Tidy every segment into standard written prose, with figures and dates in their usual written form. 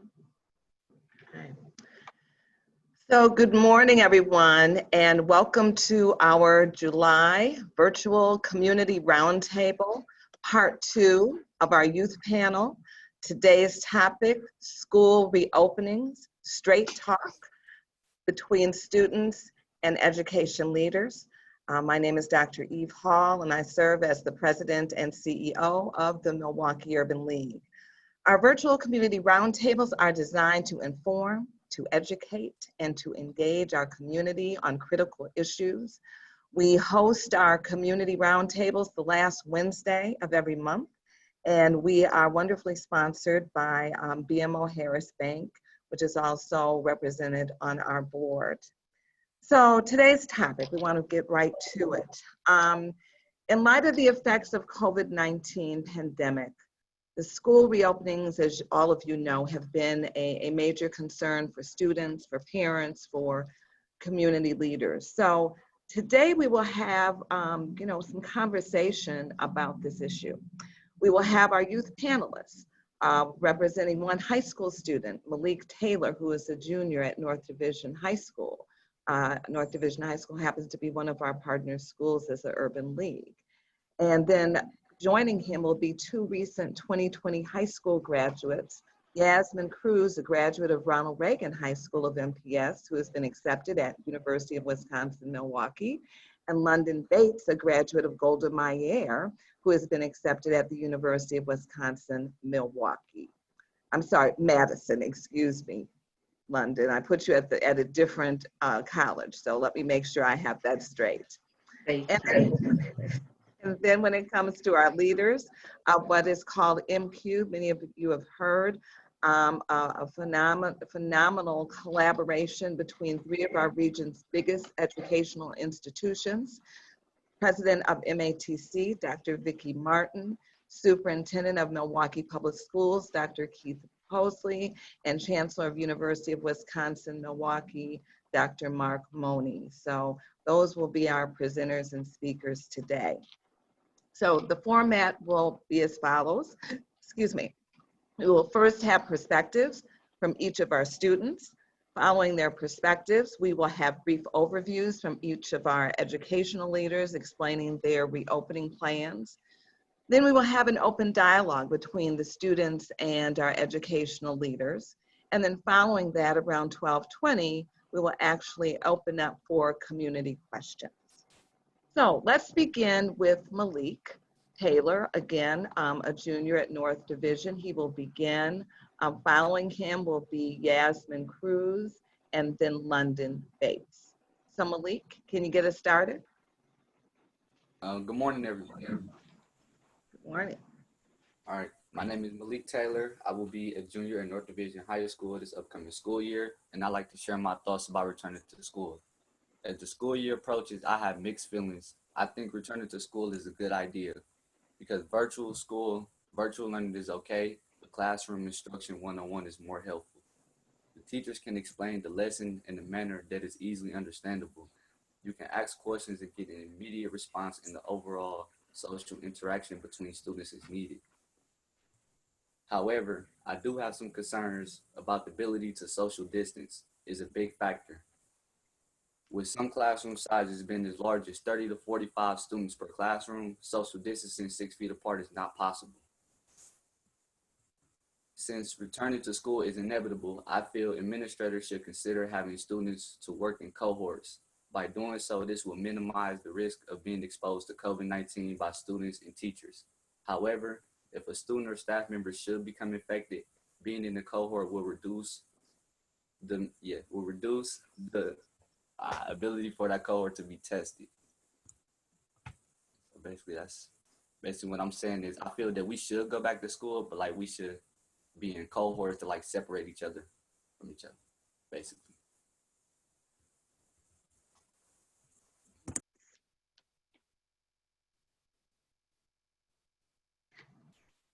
Okay. So good morning, everyone, and welcome to our July virtual community roundtable, part 2 of our youth panel. Today's topic, school reopenings, straight talk between students and education leaders. My name is Dr. Eve Hall, and I serve as the president and CEO of the Milwaukee Urban League. Our virtual community roundtables are designed to inform, to educate, and to engage our community on critical issues. We host our community roundtables the last Wednesday of every month, and we are wonderfully sponsored by BMO Harris Bank, which is also represented on our board. So today's topic, we want to get right to it. In light of the effects of COVID-19 pandemic, the school reopenings, as all of you know, have been a major concern for students, for parents, for community leaders. So today we will have some conversation about this issue. We will have our youth panelists representing one high school student, MALEAK Taylor, who is a junior at North Division High School. North Division High School happens to be one of our partner schools as the Urban League. And then joining him will be 2 recent 2020 high school graduates, YAZMIN CRUZ, a graduate of Ronald Reagan High School of MPS, who has been accepted at University of Wisconsin-Milwaukee, and London Bates, a graduate of Golda Meir, who has been accepted at the University of Wisconsin-Milwaukee. I'm sorry, Madison, excuse me, London. I put you at a different college, so let me make sure I have that straight. And then when it comes to our leaders, what is called MQ, many of you have heard, a phenomenal collaboration between 3 of our region's biggest educational institutions. President of MATC, Dr. Vicki Martin, Superintendent of Milwaukee Public Schools, Dr. Keith Posley, and Chancellor of University of Wisconsin-Milwaukee, Dr. Mark MONE. So those will be our presenters and speakers today. So the format will be as follows. Excuse me. We will first have perspectives from each of our students. Following their perspectives, we will have brief overviews from each of our educational leaders explaining their reopening plans. Then we will have an open dialogue between the students and our educational leaders. And then following that, around 12:20, we will actually open up for community questions. So let's begin with MALEAK Taylor, again, a junior at North Division. He will begin. Following him will be YAZMIN CRUZ and then London Bates. So MALEAK, can you get us started? Good morning, everyone. Good morning. All right, my name is MALEAK Taylor. I will be a junior at North Division High School this upcoming school year, and I'd like to share my thoughts about returning to school. As the school year approaches, I have mixed feelings. I think returning to school is a good idea because virtual learning is okay, but classroom instruction one-on-one is more helpful. The teachers can explain the lesson in a manner that is easily understandable. You can ask questions and get an immediate response, and the overall social interaction between students is needed. However, I do have some concerns about the ability to social distance is a big factor. With some classroom sizes being as large as 30 to 45 students per classroom, social distancing 6 feet apart is not possible. Since returning to school is inevitable, I feel administrators should consider having students to work in cohorts. By doing so, this will minimize the risk of being exposed to COVID-19 by students and teachers. However, if a student or staff member should become infected, being in the cohort will reduce the ability for that cohort to be tested. So basically, that's basically what I'm saying is I feel that we should go back to school, but like we should be in cohorts to like separate each other from each other, basically.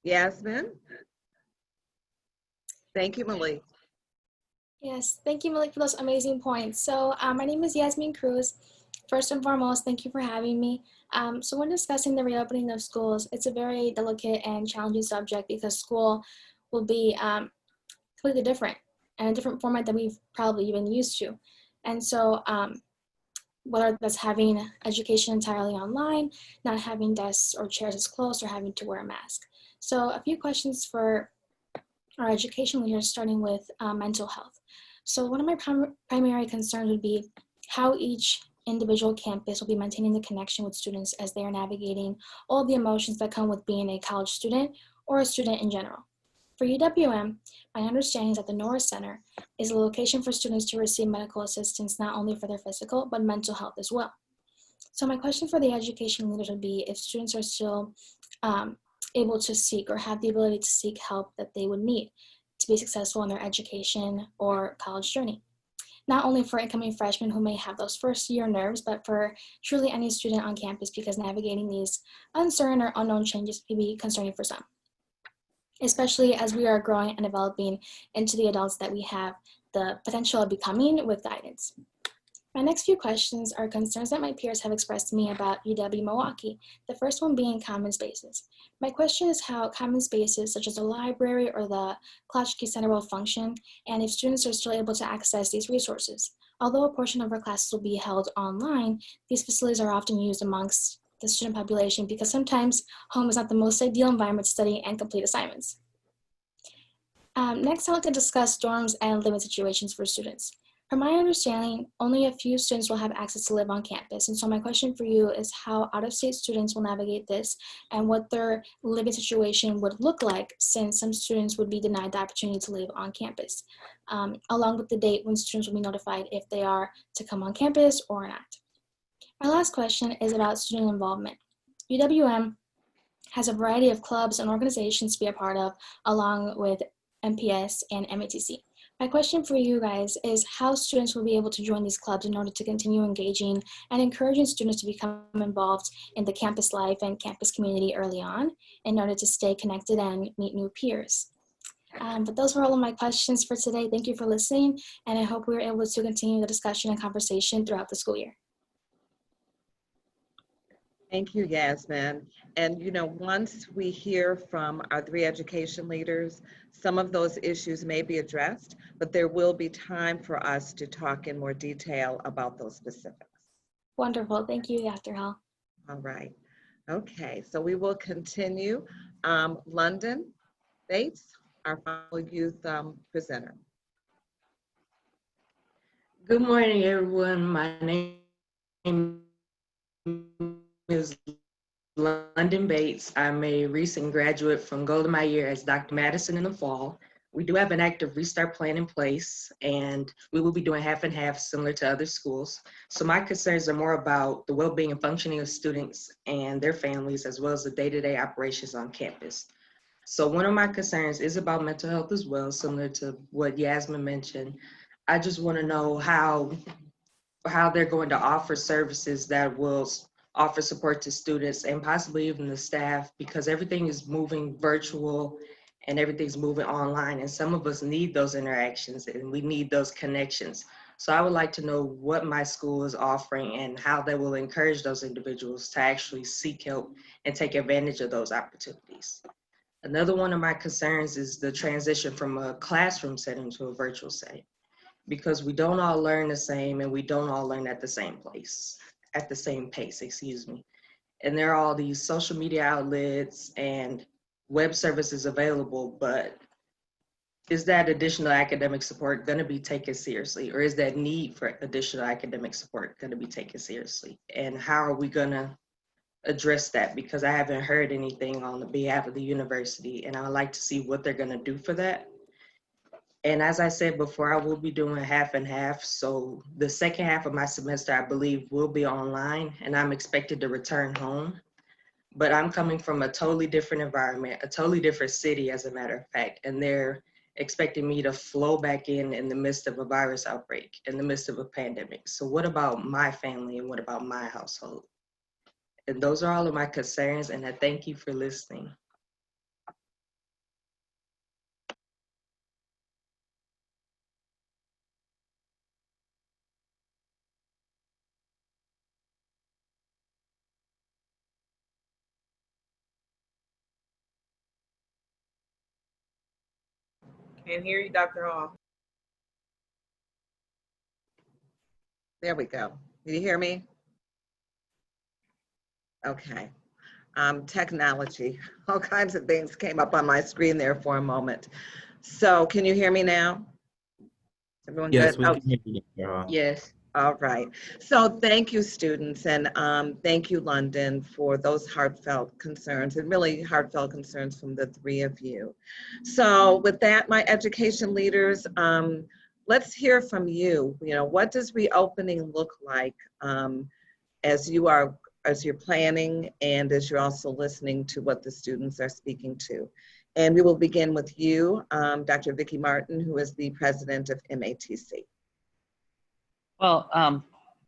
YAZMIN? Thank you, MALEAK. Yes, thank you, MALEAK, for those amazing points. So my name is YAZMIN CRUZ. First and foremost, thank you for having me. So when discussing the reopening of schools, it's a very delicate and challenging subject because school will be completely different and a different format that we've probably been used to. And so whether that's having education entirely online, not having desks or chairs as close, or having to wear a mask. So a few questions for our education leaders, starting with mental health. So one of my primary concerns would be how each individual campus will be maintaining the connection with students as they are navigating all the emotions that come with being a college student or a student in general. For UWM, my understanding is that the Norris Center is a location for students to receive medical assistance not only for their physical, but mental health as well. So my question for the education leaders would be if students are still able to seek or have the ability to seek help that they would need to be successful in their education or college journey. Not only for incoming freshmen who may have those first year nerves, but for truly any student on campus, because navigating these uncertain or unknown changes may be concerning for some, especially as we are growing and developing into the adults that we have the potential of becoming with guidance. My next few questions are concerns that my peers have expressed to me about UW-Milwaukee, the first one being common spaces. My question is how common spaces such as the library or the Klotchke Center will function, and if students are still able to access these resources. Although a portion of our classes will be held online, these facilities are often used amongst the student population because sometimes home is not the most ideal environment to study and complete assignments. Next, I'd like to discuss dorms and living situations for students. From my understanding, only a few students will have access to live on campus. And so my question for you is how out-of-state students will navigate this and what their living situation would look like, since some students would be denied the opportunity to live on campus, along with the date when students will be notified if they are to come on campus or not. My last question is about student involvement. UWM has a variety of clubs and organizations to be a part of, along with MPS and MATC. My question for you guys is how students will be able to join these clubs in order to continue engaging and encouraging students to become involved in the campus life and campus community early on in order to stay connected and meet new peers. But those were all of my questions for today. Thank you for listening, and I hope we were able to continue the discussion and conversation throughout the school year. Thank you, Yasmin. And once we hear from our three education leaders, some of those issues may be addressed, but there will be time for us to talk in more detail about those specifics. Wonderful. Thank you, Dr. Hall. All right. Okay, so we will continue. London Bates, our final youth presenter. Good morning, everyone. My name is London Bates. I'm a recent graduate from Golden My Year as Dr. Madison in the fall. We do have an active restart plan in place, and we will be doing half and half similar to other schools. So my concerns are more about the well-being and functioning of students and their families, as well as the day-to-day operations on campus. So one of my concerns is about mental health as well, similar to what Yasmin mentioned. I just want to know how they're going to offer services that will offer support to students and possibly even the staff, because everything is moving virtual and everything's moving online, and some of us need those interactions and we need those connections. So I would like to know what my school is offering and how they will encourage those individuals to actually seek help and take advantage of those opportunities. Another one of my concerns is the transition from a classroom setting to a virtual setting, because we don't all learn the same and we don't all learn at the same pace, excuse me. And there are all these social media outlets and web services available, but is that additional academic support going to be taken seriously, or is that need for additional academic support going to be taken seriously? And how are we going to address that? Because I haven't heard anything on the behalf of the university, and I would like to see what they're going to do for that. And as I said before, I will be doing half and half. So the second half of my semester, I believe, will be online, and I'm expected to return home. But I'm coming from a totally different environment, a totally different city, as a matter of fact, and they're expecting me to flow back in the midst of a virus outbreak, in the midst of a pandemic. So what about my family and what about my household? And those are all of my concerns, and I thank you for listening. Can't hear you, Dr. Hall. There we go. Did you hear me? Okay. Technology, all kinds of things came up on my screen there for a moment. So can you hear me now? Everyone Yes, good? we Oh, can hear you, Dr. Hall. Yes. all right. So thank you, students, and thank you, London, for those heartfelt concerns, and really heartfelt concerns from the three of you. So with that, my education leaders, let's hear from you. You know, what does reopening look like as you're planning and as you're also listening to what the students are speaking to? And we will begin with you, Dr. Vicki Martin, who is the president of MATC. Well,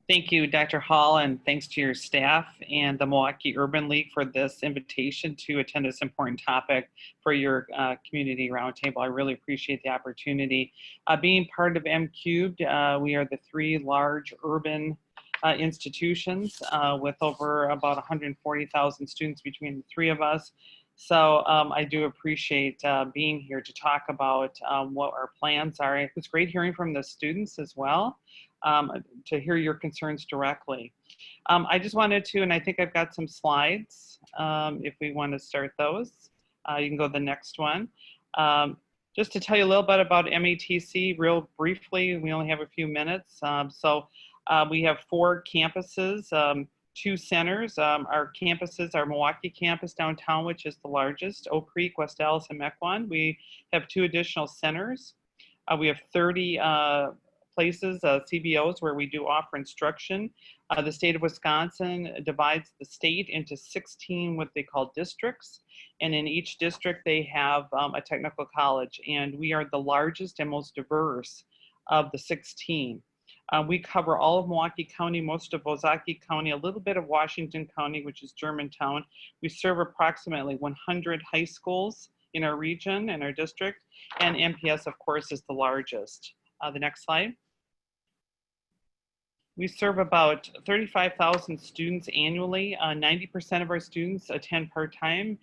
thank you, Dr. Hall, and thanks to your staff and the Milwaukee Urban League for this invitation to attend this important topic for your community roundtable. I really appreciate the opportunity. Being part of M Cubed, we are the three large urban institutions with over about 140,000 students between the three of us. So I do appreciate being here to talk about what our plans are. It was great hearing from the students as well. To hear your concerns directly. I just wanted to, and I think I've got some slides, if we want to start those. You can go to the next one. Just to tell you a little bit about MATC real briefly, we only have a few minutes. We have 4 campuses, 2 centers. Our campuses, our Milwaukee campus downtown, which is the largest, Oak Creek, West Allis, and Mequon. We have 2 additional centers. We have 30 places, CBOs, where we do offer instruction. The state of Wisconsin divides the state into 16 what they call districts. And in each district, they have a technical college. And we are the largest and most diverse of the 16. We cover all of Milwaukee County, most of Ozaukee County, a little bit of Washington County, which is Germantown. We serve approximately 100 high schools in our region, in our district. And MPS, of course, is the largest. The next slide. We serve about 35,000 students annually. 90% of our students attend part-time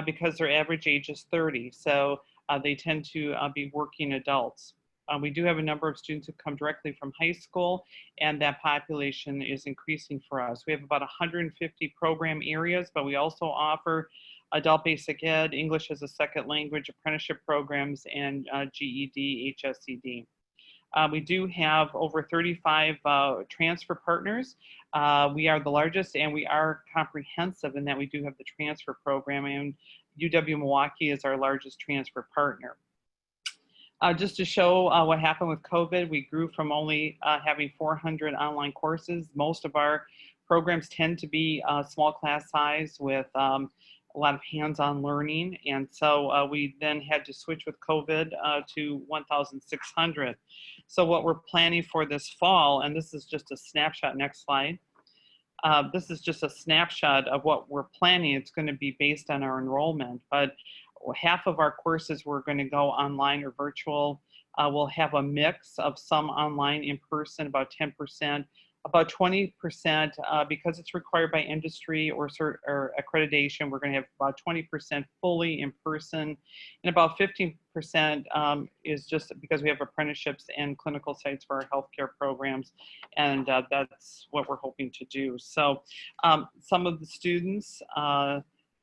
because their average age is 30. So they tend to be working adults. We do have a number of students who come directly from high school, and that population is increasing for us. We have about 150 program areas, but we also offer adult basic ed, English as a second language, apprenticeship programs, and GED, HSED. We do have over 35 transfer partners. We are the largest, and we are comprehensive in that we do have the transfer program, and UW Milwaukee is our largest transfer partner. Just to show what happened with COVID, we grew from only having 400 online courses. Most of our programs tend to be small class size with a lot of hands-on learning. And so we then had to switch with COVID to 1,600. So what we're planning for this fall, and this is just a snapshot, next slide. This is just a snapshot of what we're planning. It's going to be based on our enrollment, but half of our courses we're going to go online or virtual. We'll have a mix of some online, in person, about 10%. About 20%, because it's required by industry or accreditation, we're going to have about 20% fully in person, and about 15% is just because we have apprenticeships and clinical sites for our healthcare programs, and that's what we're hoping to do. So some of the students,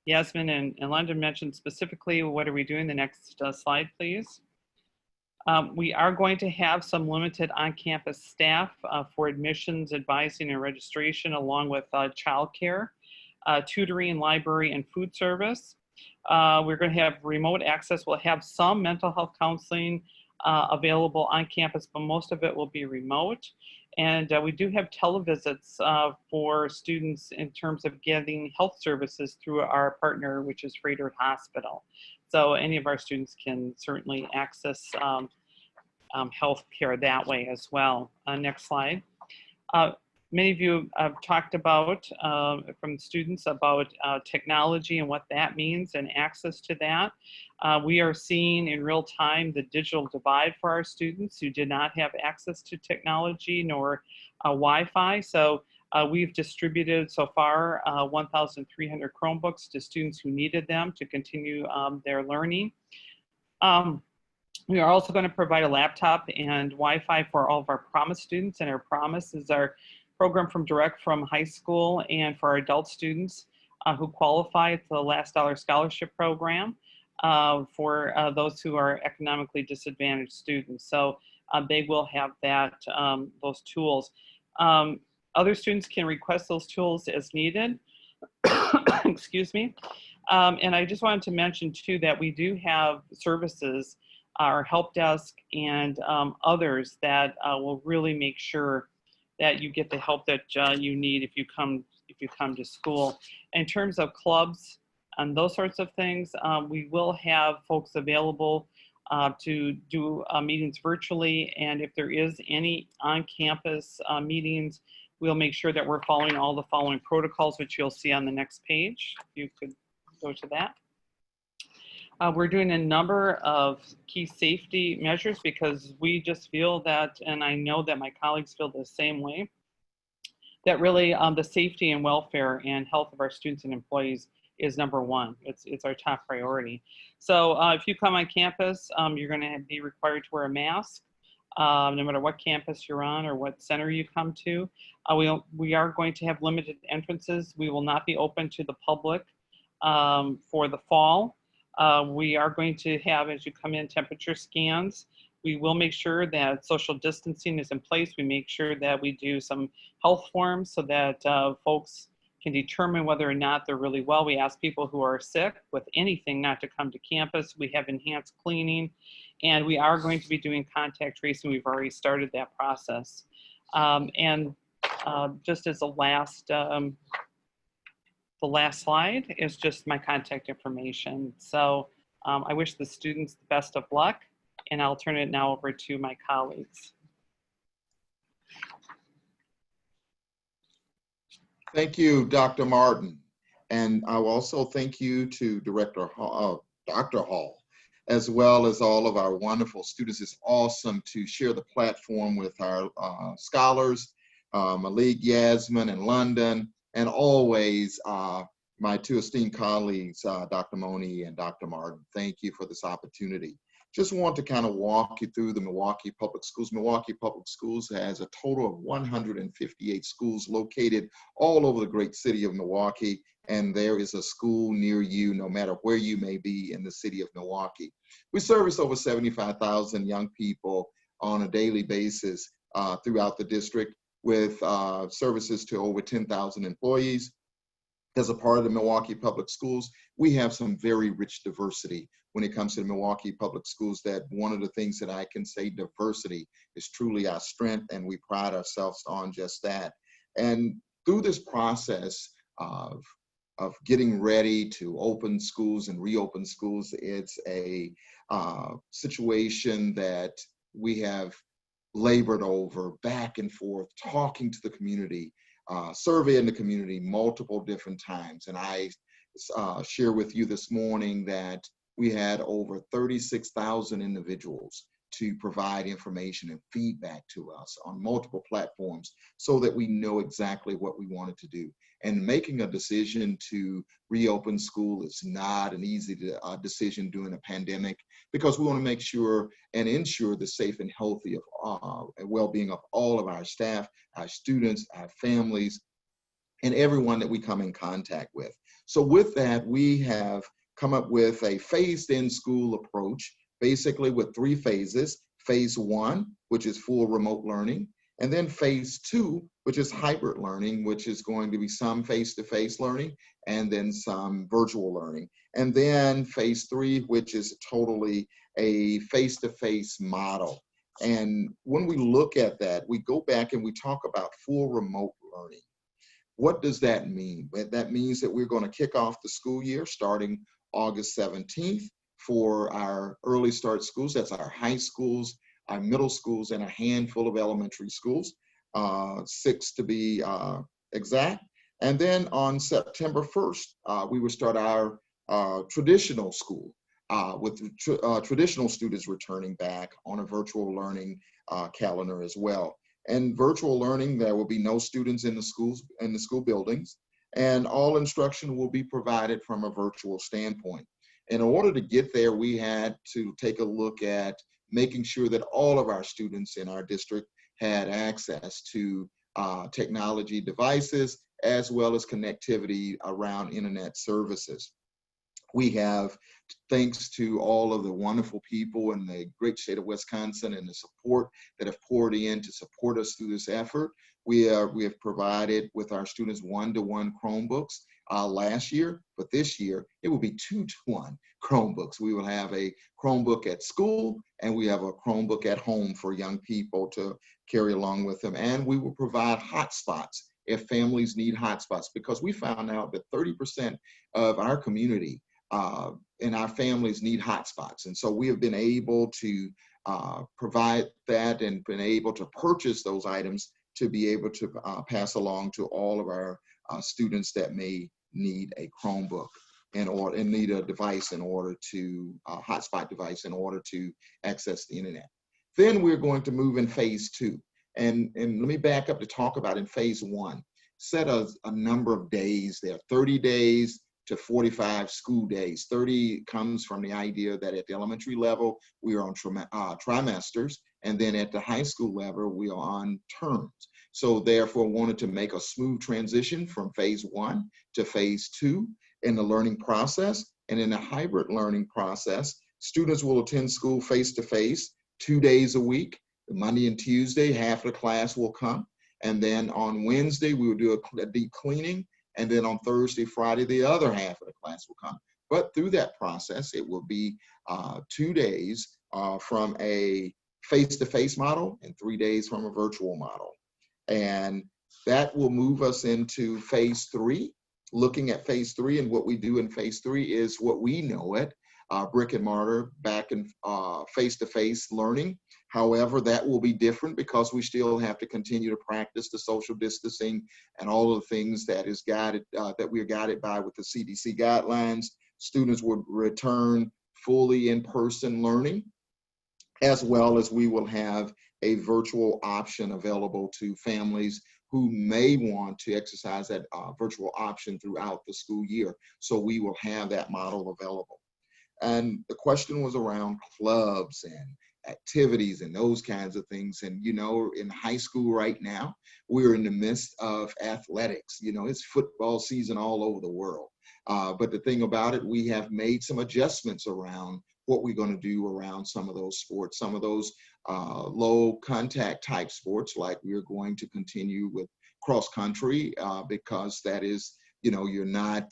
Yasmin and London mentioned specifically, what are we doing? The next slide, please. We are going to have some limited on-campus staff for admissions, advising, and registration, along with childcare, tutoring, library, and food service. We're going to have remote access. We'll have some mental health counseling available on campus, but most of it will be remote. And we do have televisits for students in terms of getting health services through our partner, which is Freighter Hospital. So any of our students can certainly access health care that way as well. Next slide. Many of you have talked about, from students, about technology and what that means and access to that. We are seeing in real time the digital divide for our students who did not have access to technology nor Wi-Fi. So we've distributed so far 1,300 Chromebooks to students who needed them to continue their learning. We are also going to provide a laptop and Wi-Fi for all of our Promise students, and our Promise is our program direct from high school, and for our adult students who qualify, it's the Last Dollar Scholarship Program for those who are economically disadvantaged students. So they will have that, those tools. Other students can request those tools as needed. Excuse me. And I just wanted to mention too that we do have services, our help desk and others that will really make sure that you get the help that you need if you come to school. In terms of clubs and those sorts of things, we will have folks available to do meetings virtually, and if there is any on-campus meetings, we'll make sure that we're following all the following protocols, which you'll see on the next page. If you could go to that. We're doing a number of key safety measures because we just feel that, and I know that my colleagues feel the same way, that really the safety and welfare and health of our students and employees is number one. It's our top priority. So if you come on campus, you're going to be required to wear a mask, no matter what campus you're on or what center you come to. We are going to have limited entrances. We will not be open to the public for the fall. We are going to have, as you come in, temperature scans. We will make sure that social distancing is in place. We make sure that we do some health forms so that folks can determine whether or not they're really well. We ask people who are sick with anything not to come to campus. We have enhanced cleaning, and we are going to be doing contact tracing. We've already started that process. Just as the last slide is just my contact information. So I wish the students the best of luck, and I'll turn it now over to my colleagues. Thank you, Dr. Martin. And I will also thank you to Dr. Hall, as well as all of our wonderful students. It's awesome to share the platform with our scholars, MALEAK, YAZMIN, and London, and always my two esteemed colleagues, Dr. MONE and Dr. Martin. Thank you for this opportunity. Just want to kind of walk you through the Milwaukee Public Schools. Milwaukee Public Schools has a total of 158 schools located all over the great city of Milwaukee, and there is a school near you no matter where you may be in the city of Milwaukee. We service over 75,000 young people on a daily basis throughout the district with services to over 10,000 employees. As a part of the Milwaukee Public Schools, we have some very rich diversity when it comes to the Milwaukee Public Schools. That one of the things that I can say, diversity is truly our strength, and we pride ourselves on just that. And through this process of getting ready to open schools and reopen schools, it's a situation that we have labored over back and forth, talking to the community, surveying the community multiple different times. And I share with you this morning that we had over 36,000 individuals to provide information and feedback to us on multiple platforms so that we know exactly what we wanted to do. And making a decision to reopen school is not an easy decision during a pandemic, because we want to make sure and ensure the safe and healthy well-being of all of our staff, our students, our families, and everyone that we come in contact with. So with that, we have come up with a phased-in school approach, basically with 3 phases. Phase 1, which is full remote learning, and then phase 2, which is hybrid learning, which is going to be some face-to-face learning and then some virtual learning. And then phase 3, which is totally a face-to-face model. And when we look at that, we go back and we talk about full remote learning. What does that mean? That means that we're going to kick off the school year starting August 17th for our early start schools. That's our high schools, our middle schools, and a handful of elementary schools, 6 to be exact. And then on September 1st, we will start our traditional school with traditional students returning back on a virtual learning calendar as well. And virtual learning, there will be no students in the schools, in the school buildings, and all instruction will be provided from a virtual standpoint. In order to get there, we had to take a look at making sure that all of our students in our district had access to technology devices, as well as connectivity around internet services. We have, thanks to all of the wonderful people in the great state of Wisconsin and the support that have poured in to support us through this effort, we have provided with our students one-to-one Chromebooks last year, but this year it will be 2-to-1 Chromebooks. We will have a Chromebook at school and we have a Chromebook at home for young people to carry along with them. And we will provide hotspots if families need hotspots, because we found out that 30% of our community and our families need hotspots. And so we have been able to provide that and been able to purchase those items to be able to pass along to all of our students that may need a Chromebook and need a device in order to, hotspot device in order to access the internet. Then we're going to move in phase 2. And let me back up to talk about in phase 1. Set a number of days there, 30 days to 45 school days. 30 comes from the idea that at the elementary level, we are on trimesters, and then at the high school level, we are on terms. So therefore wanted to make a smooth transition from phase 1 to phase 2 in the learning process. And in the hybrid learning process, students will attend school face-to-face 2 days a week. Monday and Tuesday, half the class will come. And then on Wednesday, we will do a deep cleaning. And then on Thursday, Friday, the other half of the class will come. But through that process, it will be 2 days from a face-to-face model and 3 days from a virtual model. And that will move us into phase 3. Looking at phase 3, and what we do in phase 3 is what we know it, brick and mortar, back and face-to-face learning. However, that will be different because we still have to continue to practice the social distancing and all of the things that is guided, that we are guided by with the CDC guidelines. Students will return fully in-person learning, as well as we will have a virtual option available to families who may want to exercise that virtual option throughout the school year. So we will have that model available. And the question was around clubs and activities and those kinds of things. And, you know, in high school right now, we're in the midst of athletics. You know, it's football season all over the world. But the thing about it, we have made some adjustments around what we're going to do around some of those sports, some of those low contact type sports, like we're going to continue with cross country because that is, you know, you're not,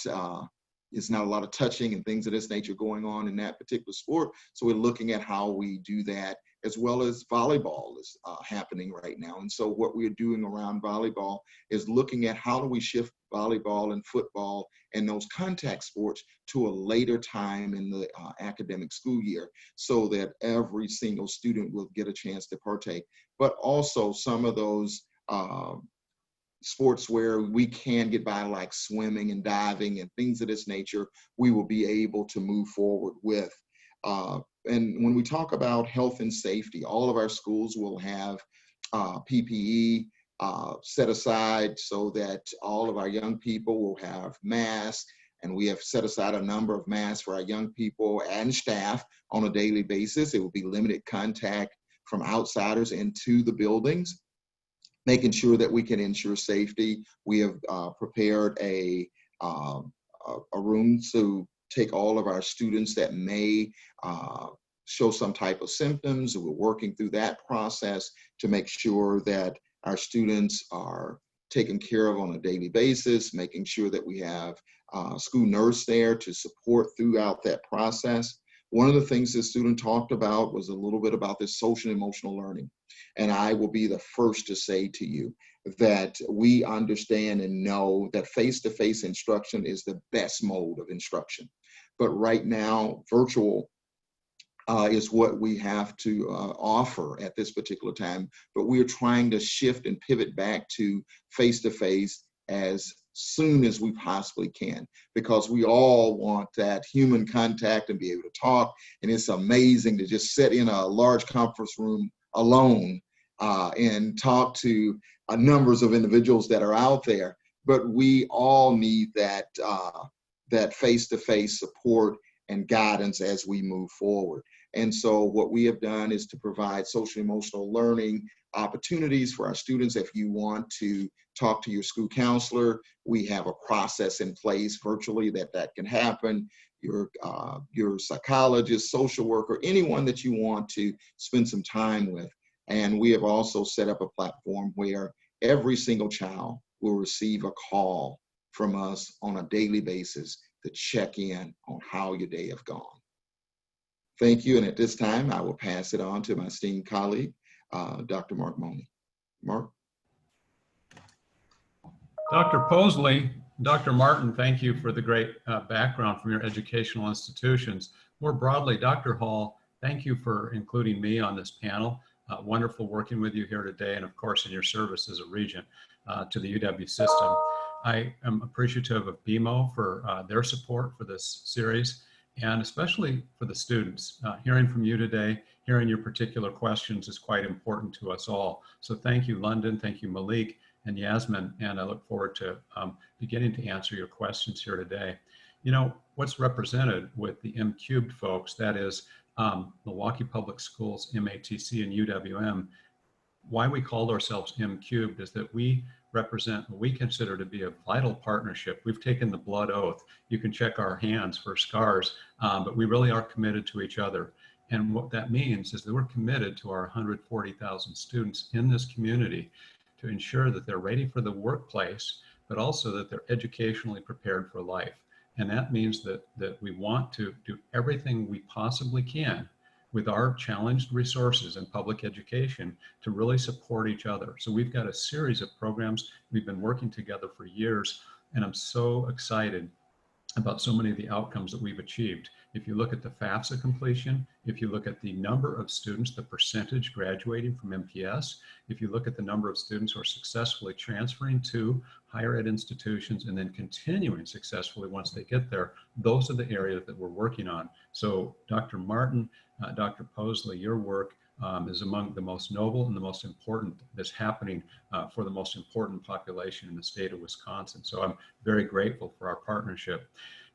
it's not a lot of touching and things of this nature going on in that particular sport. So we're looking at how we do that, as well as volleyball is happening right now. And so what we're doing around volleyball is looking at how do we shift volleyball and football and those contact sports to a later time in the academic school year, so that every single student will get a chance to partake. But also some of those sports where we can get by, like swimming and diving and things of this nature, we will be able to move forward with. And when we talk about health and safety, all of our schools will have PPE set aside so that all of our young people will have masks. And we have set aside a number of masks for our young people and staff on a daily basis. It will be limited contact from outsiders into the buildings, making sure that we can ensure safety. We have prepared a room to take all of our students that may show some type of symptoms. We're working through that process to make sure that our students are taken care of on a daily basis, making sure that we have a school nurse there to support throughout that process. One of the things the student talked about was a little bit about this social and emotional learning. And I will be the first to say to you that we understand and know that face-to-face instruction is the best mode of instruction. But right now, virtual is what we have to offer at this particular time. But we are trying to shift and pivot back to face-to-face as soon as we possibly can, because we all want that human contact and be able to talk. And it's amazing to just sit in a large conference room alone and talk to numbers of individuals that are out there. But we all need that that face-to-face support and guidance as we move forward. And so what we have done is to provide social emotional learning opportunities for our students. If you want to talk to your school counselor, we have a process in place virtually that can happen. Your psychologist, social worker, anyone that you want to spend some time with. And we have also set up a platform where every single child will receive a call from us on a daily basis to check in on how your day has gone. Thank you. And at this time, I will pass it on to my esteemed colleague, Dr. Mark MONE. Mark. Dr. Posley, Dr. Martin, thank you for the great background from your educational institutions. More broadly, Dr. Hall, thank you for including me on this panel. Wonderful working with you here today, and of course in your service as a regent to the UW system. I am appreciative of BMO for their support for this series, and especially for the students. Hearing from you today, hearing your particular questions is quite important to us all. So thank you, London, thank you, MALEAK and YAZMIN, and I look forward to beginning to answer your questions here today. You know, what's represented with the M-cubed folks, that is Milwaukee Public Schools, MATC, and UWM, why we called ourselves M-cubed is that we represent what we consider to be a vital partnership. We've taken the blood oath. You can check our hands for scars, but we really are committed to each other. And what that means is that we're committed to our 140,000 students in this community to ensure that they're ready for the workplace, but also that they're educationally prepared for life. And that means that we want to do everything we possibly can with our challenged resources in public education to really support each other. So we've got a series of programs. We've been working together for years, and I'm so excited about so many of the outcomes that we've achieved. If you look at the FAFSA completion, if you look at the number of students, the percentage graduating from MPS, if you look at the number of students who are successfully transferring to higher ed institutions and then continuing successfully once they get there, those are the areas that we're working on. So Dr. Martin, Dr. Posley, your work is among the most noble and the most important that's happening for the most important population in the state of Wisconsin. So I'm very grateful for our partnership.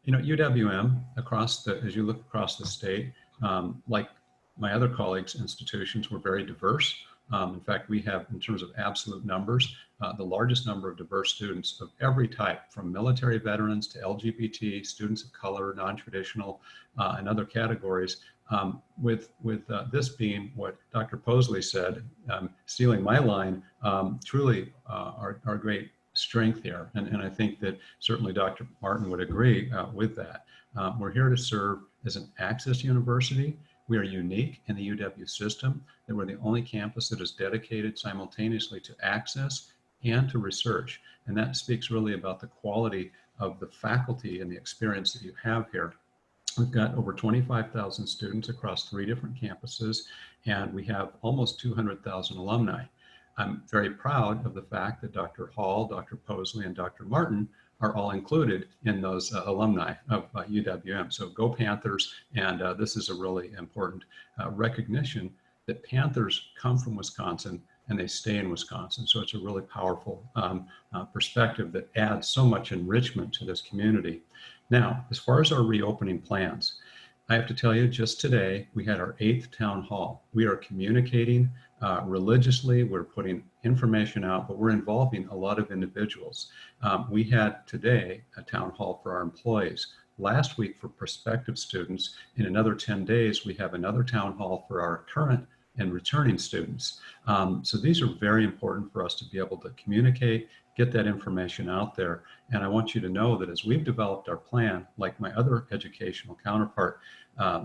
You know, UWM, as you look across the state, like my other colleagues' institutions, we're very diverse. In fact, we have, in terms of absolute numbers, the largest number of diverse students of every type, from military veterans to LGBT, students of color, non-traditional, and other categories. With this being what Dr. Posley said, stealing my line, truly our great strength here. And I think that certainly Dr. Martin would agree with that. We're here to serve as an access university. We are unique in the UW system that we're the only campus that is dedicated simultaneously to access and to research. And that speaks really about the quality of the faculty and the experience that you have here. We've got over 25,000 students across 3 different campuses, and we have almost 200,000 alumni. I'm very proud of the fact that Dr. Hall, Dr. Posley, and Dr. Martin are all included in those alumni of UWM. So go Panthers, and this is a really important recognition that Panthers come from Wisconsin and they stay in Wisconsin. So it's a really powerful perspective that adds so much enrichment to this community. Now, as far as our reopening plans, I have to tell you, just today, we had our 8th town hall. We are communicating religiously, we're putting information out, but we're involving a lot of individuals. We had today a town hall for our employees. Last week for prospective students. In another 10 days, we have another town hall for our current and returning students. So these are very important for us to be able to communicate, get that information out there. And I want you to know that as we've developed our plan, like my other educational counterpart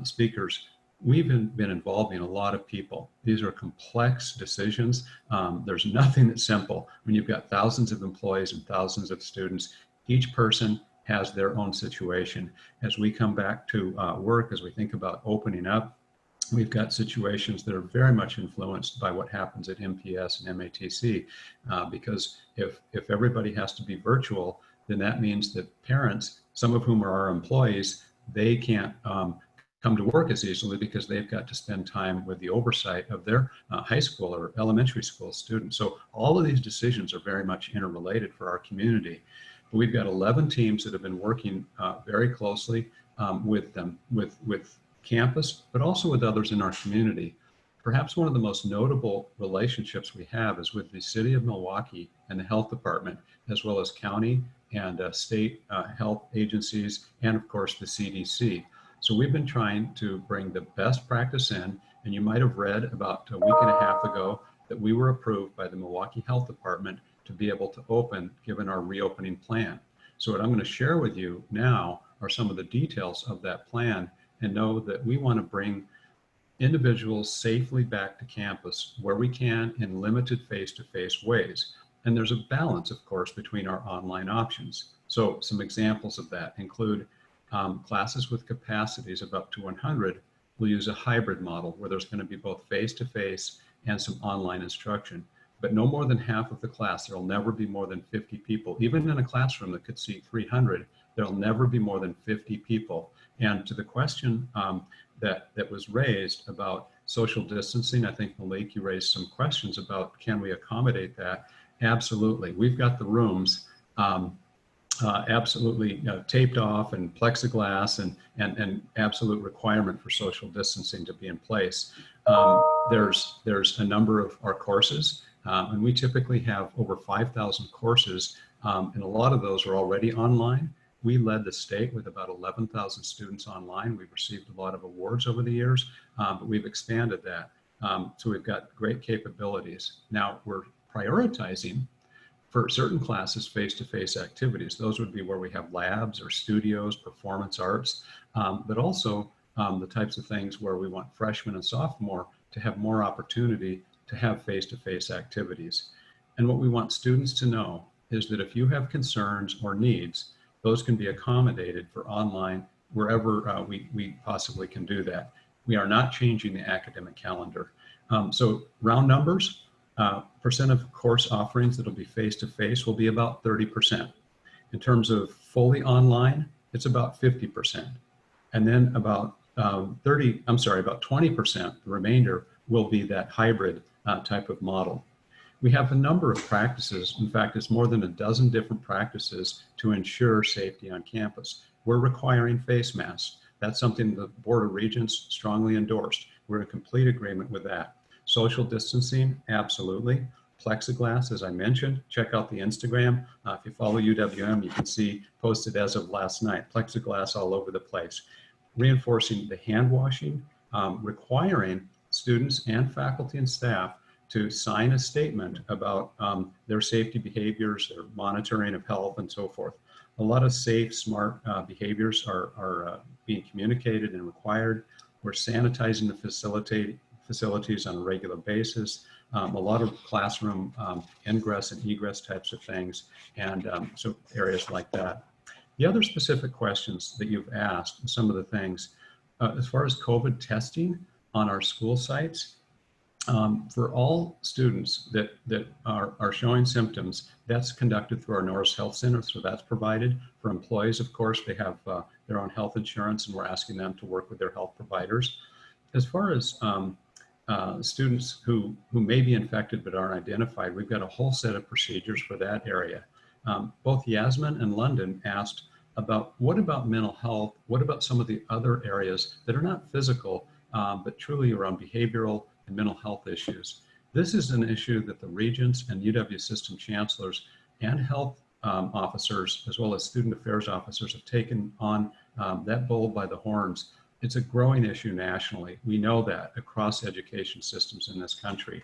speakers, we've been involving a lot of people. These are complex decisions. There's nothing that's simple. When you've got thousands of employees and thousands of students, each person has their own situation. As we come back to work, as we think about opening up, we've got situations that are very much influenced by what happens at MPS and MATC, because if everybody has to be virtual, then that means that parents, some of whom are our employees, they can't come to work as easily because they've got to spend time with the oversight of their high school or elementary school students. So all of these decisions are very much interrelated for our community. But we've got 11 teams that have been working very closely with them, with campus, but also with others in our community. Perhaps one of the most notable relationships we have is with the City of Milwaukee and the Health Department, as well as county and state health agencies, and of course the CDC. So we've been trying to bring the best practice in, and you might have read about a week and a half ago that we were approved by the Milwaukee Health Department to be able to open, given our reopening plan. So what I'm going to share with you now are some of the details of that plan, and know that we want to bring individuals safely back to campus where we can in limited face-to-face ways. And there's a balance, of course, between our online options. So some examples of that include classes with capacities of up to 100 will use a hybrid model where there's going to be both face-to-face and some online instruction, but no more than half of the class. There'll never be more than 50 people. Even in a classroom that could seat 300, there'll never be more than 50 people. And to the question that was raised about social distancing, I think, MALEAK, you raised some questions about, can we accommodate that? Absolutely. We've got the rooms absolutely taped off, and plexiglass, and absolute requirement for social distancing to be in place. There's a number of our courses, and we typically have over 5,000 courses, and a lot of those are already online. We led the state with about 11,000 students online. We've received a lot of awards over the years, but we've expanded that. So we've got great capabilities. Now we're prioritizing for certain classes face-to-face activities. Those would be where we have labs or studios, performance arts, but also the types of things where we want freshmen and sophomore to have more opportunity to have face-to-face activities. And what we want students to know is that if you have concerns or needs, those can be accommodated for online wherever we possibly can do that. We are not changing the academic calendar. So round numbers, percent of course offerings that'll be face-to-face will be about 30%. In terms of fully online, it's about 50%. And then about 20%, the remainder will be that hybrid type of model. We have a number of practices. In fact, it's more than a dozen different practices to ensure safety on campus. We're requiring face masks. That's something the Board of Regents strongly endorsed. We're in complete agreement with that. Social distancing, absolutely. Plexiglass, as I mentioned, check out the Instagram. If you follow UWM, you can see posted as of last night, plexiglass all over the place. Reinforcing the hand washing, requiring students and faculty and staff to sign a statement about their safety behaviors, their monitoring of health, and so forth. A lot of safe, smart behaviors are being communicated and required. We're sanitizing the facilities on a regular basis. A lot of classroom ingress and egress types of things, and so areas like that. The other specific questions that you've asked, some of the things, as far as COVID testing on our school sites, for all students that are showing symptoms, that's conducted through our Norris Health Center, so that's provided. For employees, of course, they have their own health insurance, and we're asking them to work with their health providers. As far as students who may be infected but aren't identified, we've got a whole set of procedures for that area. Both YAZMIN and London asked about, what about mental health? What about some of the other areas that are not physical, but truly around behavioral and mental health issues? This is an issue that the regents and UW assistant chancellors and health officers, as well as student affairs officers, have taken on that bull by the horns. It's a growing issue nationally. We know that across education systems in this country.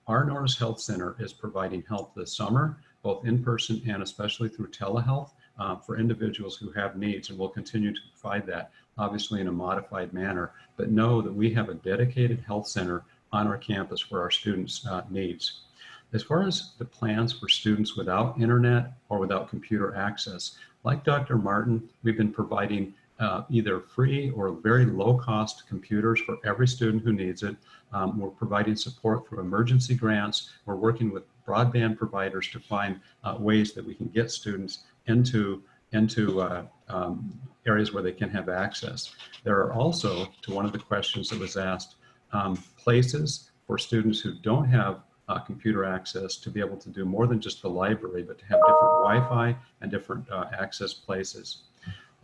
Our Norris Health Center is providing help this summer, both in person and especially through telehealth for individuals who have needs, and we'll continue to provide that, obviously in a modified manner, but know that we have a dedicated health center on our campus for our students' needs. As far as the plans for students without internet or without computer access, like Dr. Martin, we've been providing either free or very low-cost computers for every student who needs it. We're providing support through emergency grants. We're working with broadband providers to find ways that we can get students into areas where they can have access. There are also, to one of the questions that was asked, places for students who don't have computer access to be able to do more than just the library, but to have different Wi-Fi and different access places.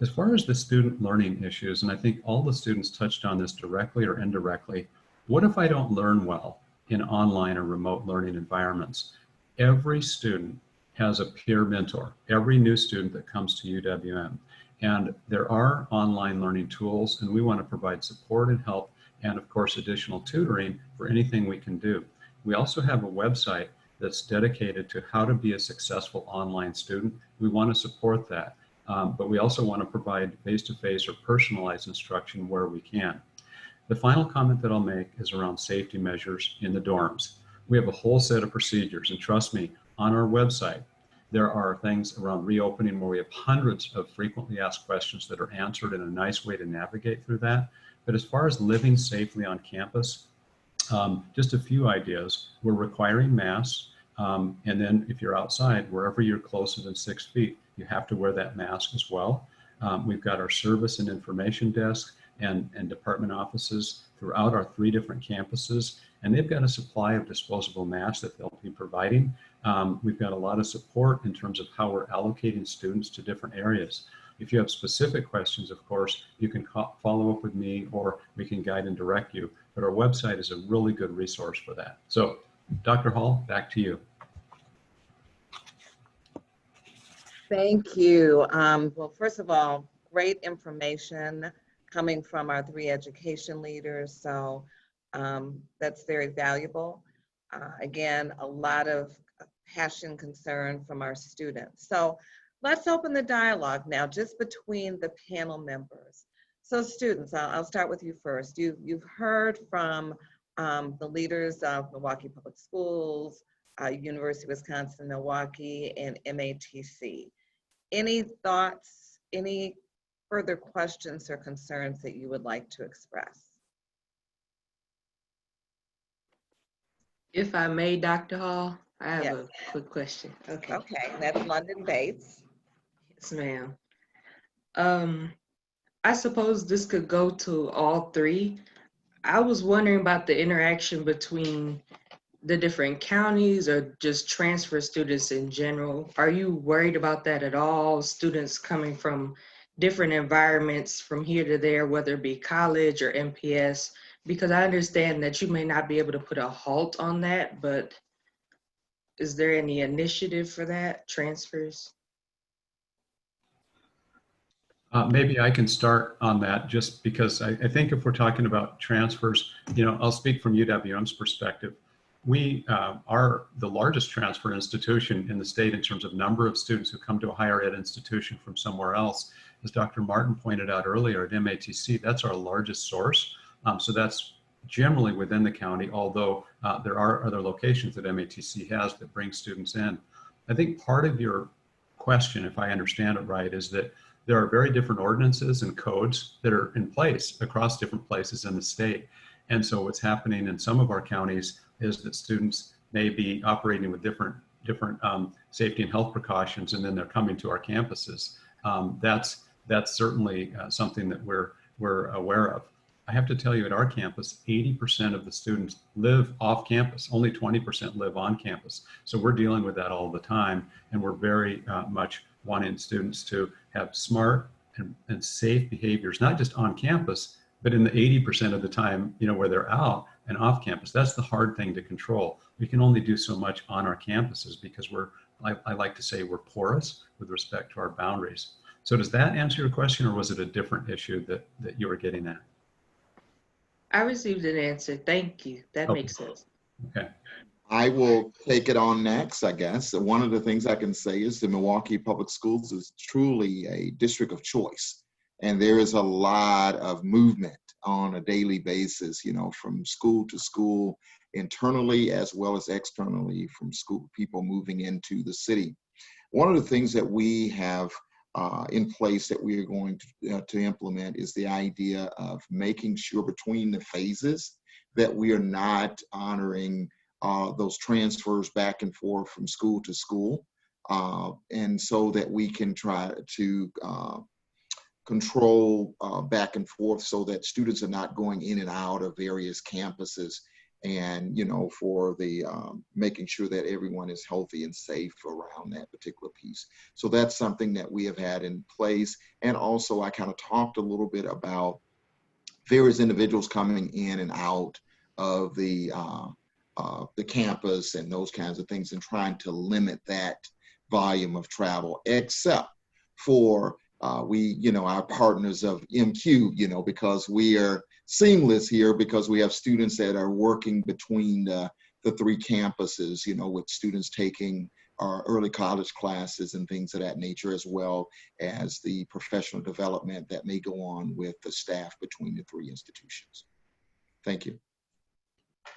As far as the student learning issues, and I think all the students touched on this directly or indirectly, what if I don't learn well in online or remote learning environments? Every student has a peer mentor, every new student that comes to UWM. And there are online learning tools, and we want to provide support and help, and of course, additional tutoring for anything we can do. We also have a website that's dedicated to how to be a successful online student. We want to support that. But we also want to provide face-to-face or personalized instruction where we can. The final comment that I'll make is around safety measures in the dorms. We have a whole set of procedures, and trust me, on our website, there are things around reopening where we have hundreds of frequently asked questions that are answered in a nice way to navigate through that. But as far as living safely on campus, just a few ideas. We're requiring masks, and then if you're outside, wherever you're closer than 6 feet, you have to wear that mask as well. We've got our service and information desk and department offices throughout our 3 different campuses, and they've got a supply of disposable masks that they'll be providing. We've got a lot of support in terms of how we're allocating students to different areas. If you have specific questions, of course, you can follow up with me, or we can guide and direct you. But our website is a really good resource for that. So, Dr. Hall, back to you. Thank you. Well, first of all, great information coming from our 3 education leaders. So that's very valuable. Again, a lot of passion, concern from our students. So let's open the dialogue now, just between the panel members. So students, I'll start with you first. You've heard from the leaders of Milwaukee Public Schools, University of Wisconsin-Milwaukee, and MATC. Any thoughts, any further questions or concerns that you would like to express? If I may, Dr. Hall, I have Yes. a quick question. Okay. Okay, that's London Bates. Yes, ma'am. I suppose this could go to all 3. I was wondering about the interaction between the different counties or just transfer students in general. Are you worried about that at all? Students coming from different environments from here to there, whether it be college or MPS? Because I understand that you may not be able to put a halt on that, but is there any initiative for that, transfers? Maybe I can start on that, just because I think if we're talking about transfers, I'll speak from UWM's perspective. We are the largest transfer institution in the state in terms of number of students who come to a higher ed institution from somewhere else. As Dr. Martin pointed out earlier at MATC, that's our largest source. So that's generally within the county, although there are other locations that MATC has that bring students in. I think part of your question, if I understand it right, is that there are very different ordinances and codes that are in place across different places in the state. And so what's happening in some of our counties is that students may be operating with different safety and health precautions, and then they're coming to our campuses. That's certainly something that we're aware of. I have to tell you, at our campus, 80% of the students live off campus. Only 20% live on campus. So we're dealing with that all the time, and we're very much wanting students to have smart and safe behaviors, not just on campus, but in the 80% of the time, where they're out and off campus. That's the hard thing to control. We can only do so much on our campuses because I like to say we're porous with respect to our boundaries. So does that answer your question, or was it a different issue that you were getting at? I received an answer. Thank you. That makes sense. Okay. I will take it on next, I guess. One of the things I can say is the Milwaukee Public Schools is truly a district of choice. And there is a lot of movement on a daily basis, from school to school, internally as well as externally, from school people moving into the city. One of the things that we have in place that we are going to implement is the idea of making sure between the phases that we are not honoring those transfers back and forth from school to school, and so that we can try to control back and forth so that students are not going in and out of various campuses. and, you know, for the making sure that everyone is healthy and safe around that particular piece. So that's something that we have had in place. And also I kind of talked a little bit about various individuals coming in and out of the campus and those kinds of things, and trying to limit that volume of travel, except for our partners of MQ, you know, because we are seamless here, because we have students that are working between the three campuses, you know, with students taking our early college classes and things of that nature, as well as the professional development that may go on with the staff between the three institutions. Thank you.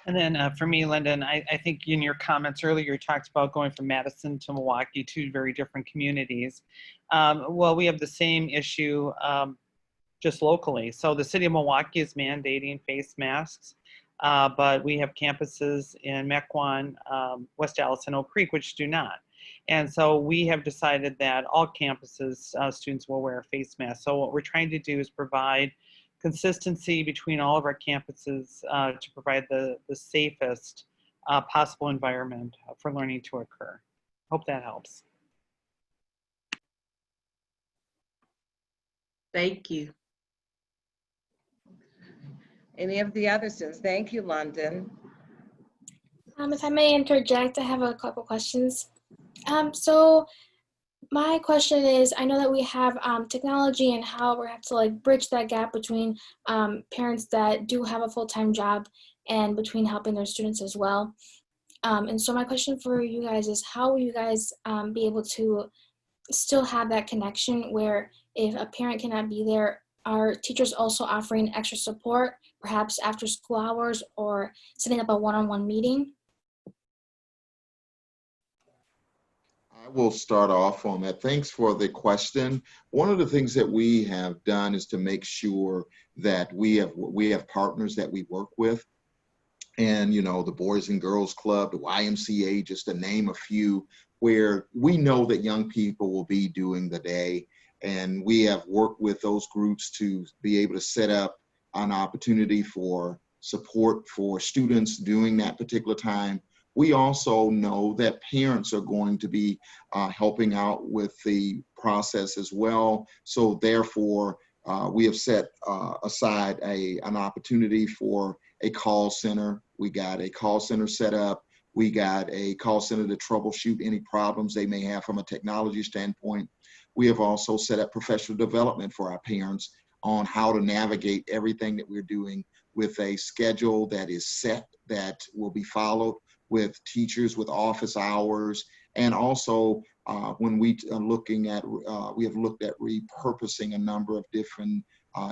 And then for me, Lyndon, I think in your comments earlier, you talked about going from Madison to Milwaukee, two very different communities. Well, we have the same issue just locally. So the city of Milwaukee is mandating face masks, but we have campuses in Mequon, West Dallas, and Oak Creek, which do not. And so we have decided that all campuses, students will wear a face mask. So what we're trying to do is provide consistency between all of our campuses to provide the safest possible environment for learning to occur. Hope that helps. Thank you. Any of the other students? Thank you, London. If I may interject, I have a couple questions. So my question is, I know that we have technology and how we have to like bridge that gap between parents that do have a full-time job and between helping their students as well. And so my question for you guys is, how will you guys be able to still have that connection where if a parent cannot be there, are teachers also offering extra support, perhaps after school hours, or setting up a one-on-one meeting? I will start off on that. Thanks for the question. One of the things that we have done is to make sure that we have partners that we work with. And, you know, the Boys and Girls Club, the YMCA, just to name a few, where we know that young people will be doing the day. And we have worked with those groups to be able to set up an opportunity for support for students during that particular time. We also know that parents are going to be helping out with the process as well. So therefore, we have set aside an opportunity for a call center. We got a call center set up. We got a call center to troubleshoot any problems they may have from a technology standpoint. We have also set up professional development for our parents on how to navigate everything that we're doing, with a schedule that is set that will be followed, with teachers with office hours. And also when we are looking at, we have looked at repurposing a number of different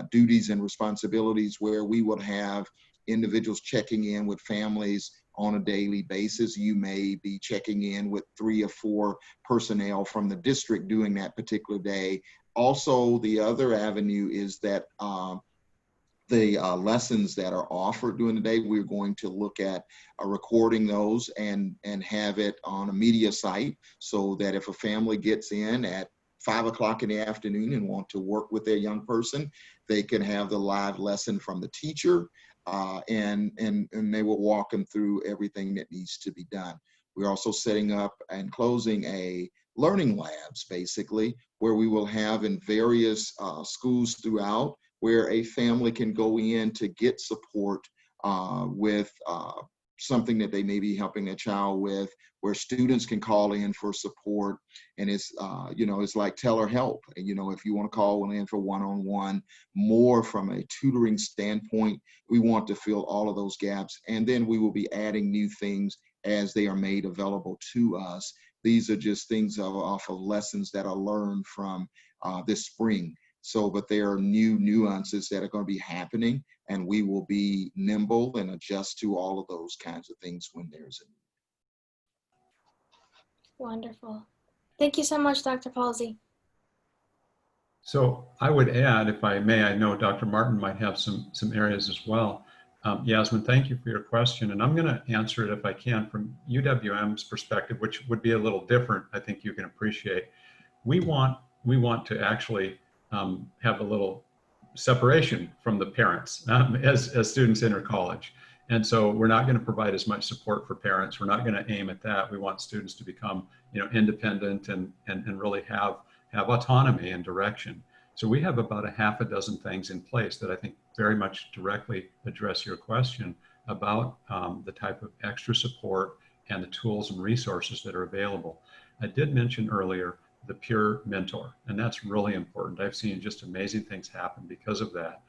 duties and responsibilities, where we would have individuals checking in with families on a daily basis. You may be checking in with 3 or 4 personnel from the district doing that particular day. Also, the other avenue is that the lessons that are offered during the day, we're going to look at recording those and have it on a media site, so that if a family gets in at 5 o'clock in the afternoon and want to work with their young person, they can have the live lesson from the teacher, and they will walk them through everything that needs to be done. We're also setting up and closing a learning labs, basically, where we will have in various schools throughout, where a family can go in to get support with something that they may be helping their child with, where students can call in for support. And it's, you know, it's like tell or help. And, you know, if you want to call in for one-on-one, more from a tutoring standpoint, we want to fill all of those gaps. And then we will be adding new things as they are made available to us. These are just things off of lessons that are learned from this spring. So, but there are new nuances that are going to be happening, and we will be nimble and adjust to all of those kinds of things when there's a need. Wonderful. Thank you so much, Dr. Palsy. So I would add, if I may, I know Dr. Martin might have some areas as well. Yasmin, thank you for your question. And I'm going to answer it, if I can, from UWM's perspective, which would be a little different, I think you can appreciate. We want to actually have a little separation from the parents as students enter college. And so we're not going to provide as much support for parents. We're not going to aim at that. We want students to become, independent and really have autonomy and direction. So we have about a half a dozen things in place that I think very much directly address your question about the type of extra support and the tools and resources that are available. I did mention earlier the peer mentor, and that's really important. I've seen just amazing things happen because of that.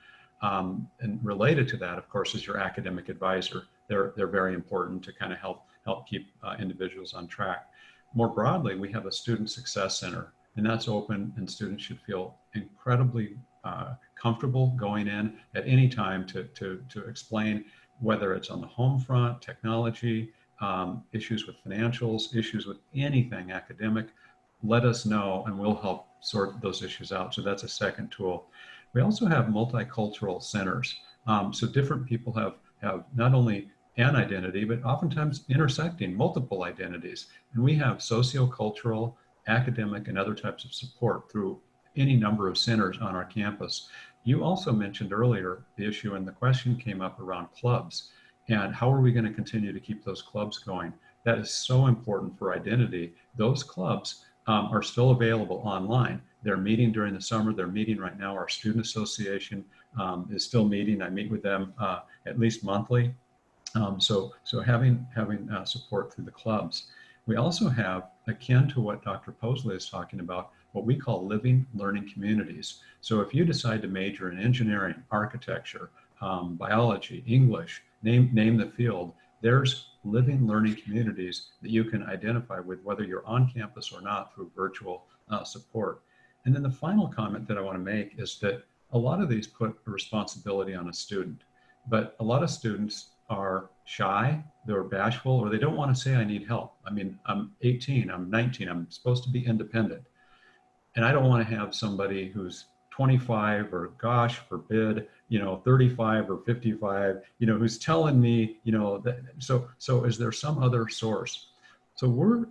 And related to that, of course, is your academic advisor. They're very important to kind of help keep individuals on track. More broadly, we have a student success center, and that's open, and students should feel incredibly comfortable going in at any time to explain whether it's on the home front, technology, issues with financials, issues with anything academic. Let us know and we'll help sort those issues out. So that's a second tool. We also have multicultural centers. So different people have not only an identity, but oftentimes intersecting multiple identities. And we have sociocultural, academic, and other types of support through any number of centers on our campus. You also mentioned earlier the issue, and the question came up around clubs. And how are we going to continue to keep those clubs going? That is so important for identity. Those clubs are still available online. They're meeting during the summer. They're meeting right now. Our student association is still meeting. I meet with them at least monthly. So having support through the clubs. We also have, akin to what Dr. Posley is talking about, what we call living learning communities. So if you decide to major in engineering, architecture, biology, English, name the field, there's living learning communities that you can identify with, whether you're on campus or not, through virtual support. And then the final comment that I want to make is that a lot of these put a responsibility on a student, but a lot of students are shy, they're bashful, or they don't want to say, I need help. I mean, I'm 18, I'm 19, I'm supposed to be independent. And I don't want to have somebody who's 25 or, gosh forbid, 35 or 55, who's telling me, that, so is there some other source? So we're